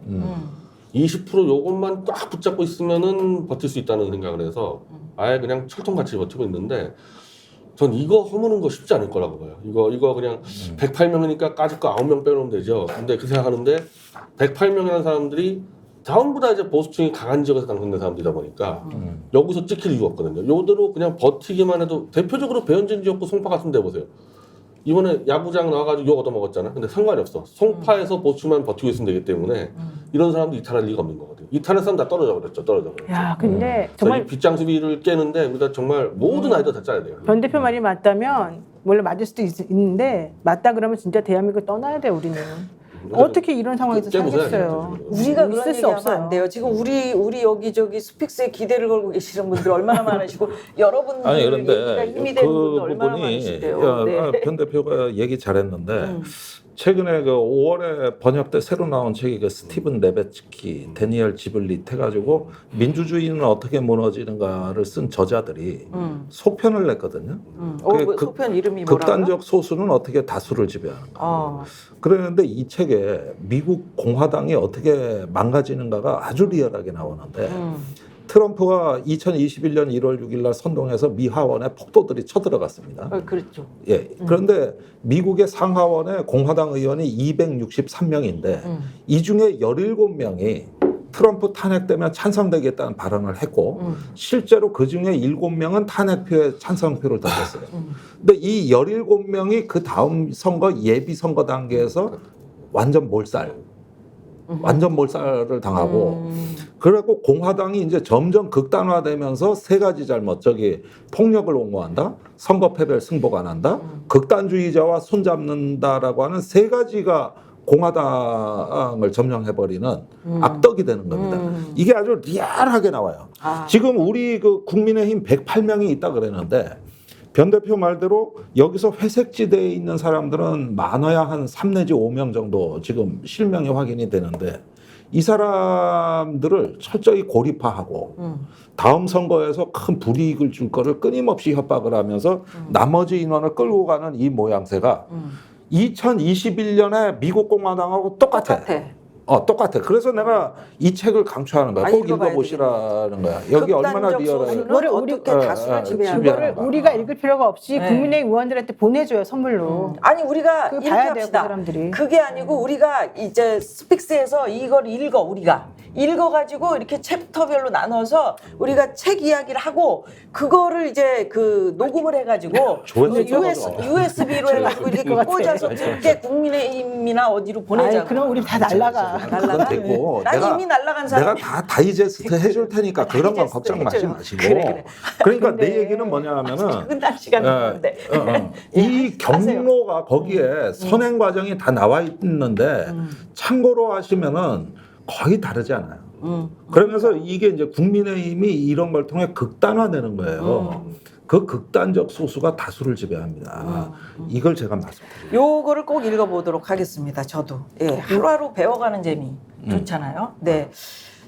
20% 요것만 꽉 붙잡고 있으면은 버틸 수 있다는 생각을 해서 아예 그냥 철통같이 버티고 있는데 전 이거 허무는 거 쉽지 않을 거라고 봐요. 이거 그냥 108명이니까 까짓 거 9명 빼놓으면 되죠. 근데 그 생각하는데 108명이라는 사람들이 전부 다 이제 보수층이 강한 지역에서 당선된 사람들이다 보니까 여기서 찍힐 이유가 없거든요. 요대로 그냥 버티기만 해도 대표적으로 배현진 지역구 송파 같은 데 보세요. 이번에 야구장 나와가지고 욕 얻어먹었잖아. 근데 상관이 없어. 송파에서 보수만 버티고 있으면 되기 때문에 이런 사람도 이탈할 리가 없는 거거든요. 이탈한 사람 다 떨어져 버렸죠. 야 근데 정말 정말 빗장 수비를 깨는데 우리가 정말 모든 아이들 다 짜야 돼요. 변 대표 말이 맞다면 물론 맞을 수도 있는데 맞다 그러면 진짜 대한민국 떠나야 돼 우리는. 어떻게 이런 상황에서 깨보세요, 살겠어요? 우리가 그런 있을 수 얘기하면 없어요. 안 돼요. 지금 우리 여기 저기 스픽스에 기대를 걸고 계시는 분들 얼마나 많으시고 여러분들 아니 얘기가 그런데 힘이 그 되는 분들 얼마나 부분이 많으신데요. 네. 변 대표가 얘기 잘했는데 최근에 그 5월에 번역돼 새로 나온 책이 그 스티븐 레베츠키, 데니엘 지블릿 해가지고 민주주의는 어떻게 무너지는가를 쓴 저자들이 속편을 냈거든요. 그 소편 이름이 뭐라고요? 극단적 소수는 어떻게 다수를 지배하는가. 그랬는데 이 책에 미국 공화당이 어떻게 망가지는가가 아주 리얼하게 나오는데 트럼프가 2021년 1월 6일 날 선동해서 미 하원에 폭도들이 쳐들어갔습니다. 그렇죠. 예. 그런데 미국의 상하원에 공화당 의원이 263명인데 이 중에 17명이 트럼프 탄핵되면 찬성되겠다는 발언을 했고 실제로 그 중에 7명은 탄핵표에 찬성표를 던졌어요. 근데 이 17명이 그 다음 선거 예비 선거 단계에서 완전 몰살을 당하고 그래갖고 공화당이 이제 점점 극단화되면서 세 가지 잘못 폭력을 옹호한다, 선거 패배를 승복 안 한다, 극단주의자와 손잡는다라고 하는 세 가지가 공화당을 점령해버리는 악덕이 되는 겁니다. 이게 아주 리얼하게 나와요. 지금 우리 그 국민의힘 108명이 있다 그랬는데 변 대표 말대로 여기서 회색지대에 있는 사람들은 많아야 한 3 내지 5명 정도 지금 실명이 확인이 되는데 이 사람들을 철저히 고립화하고 다음 선거에서 큰 불이익을 줄 거를 끊임없이 협박을 하면서 나머지 인원을 끌고 가는 이 모양새가 2021년에 미국 공화당하고 똑같아. 똑같아. 그래서 내가 이 책을 강추하는 거야. 꼭 읽어보시라는 거야. 여기 얼마나 리얼해. 이거를 어떻게 다수를 지배하는 그거를 우리가 읽을 필요가 없이 네. 국민의힘 의원들한테 보내줘요, 선물로. 아니 우리가 그거 이렇게 봐야 돼요, 그 합시다. 사람들이. 그게 아니고 우리가 이제 스픽스에서 이걸 우리가 읽어가지고 이렇게 챕터별로 나눠서 우리가 책 이야기를 하고 그거를 이제 그 녹음을 해가지고 USB로 해가지고 이렇게 꽂아서 듣게 국민의힘이나 어디로 보내자. 아이, 그럼 우리 다 날라가. 그건 되고 난 이미 날라간 사람. 내가 다 다이제스트 해줄 테니까 그런 건 다이제스트 걱정 해줘요. 마시고. 그래. 그러니까 내 얘기는 뭐냐면은 끝날 시간이 없는데. 이 경로가 거기에 선행 과정이 다 나와 있는데 참고로 하시면은 거의 다르지 않아요. 그러면서 이게 이제 국민의힘이 이런 걸 통해 극단화되는 거예요. 그 극단적 소수가 다수를 지배합니다. 이걸 제가 말씀드려요. 요거를 꼭 읽어보도록 하겠습니다. 저도. 예, 하루하루 배워가는 재미 좋잖아요. 네.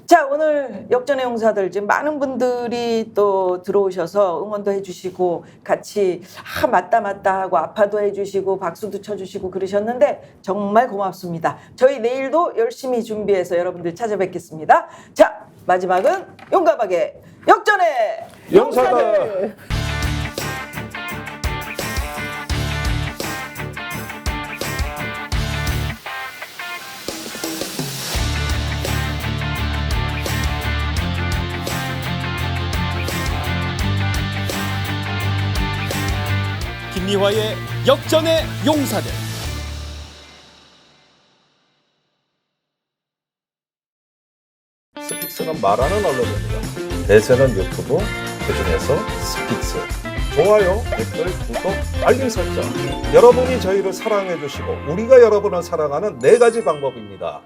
자, 오늘 역전의 용사들 지금 많은 분들이 또 들어오셔서 응원도 해주시고 같이 맞다 하고 아파도 해주시고 박수도 쳐주시고 그러셨는데 정말 고맙습니다. 저희 내일도 열심히 준비해서 여러분들 찾아뵙겠습니다. 자, 마지막은 용감하게 역전의 용사들! 김미화의 역전의 용사들. 스픽스는 말하는 언론입니다. 대세는 유튜브, 그중에서 스픽스. 좋아요, 댓글, 구독, 알림 설정. 여러분이 저희를 사랑해 주시고 우리가 여러분을 사랑하는 4가지 방법입니다.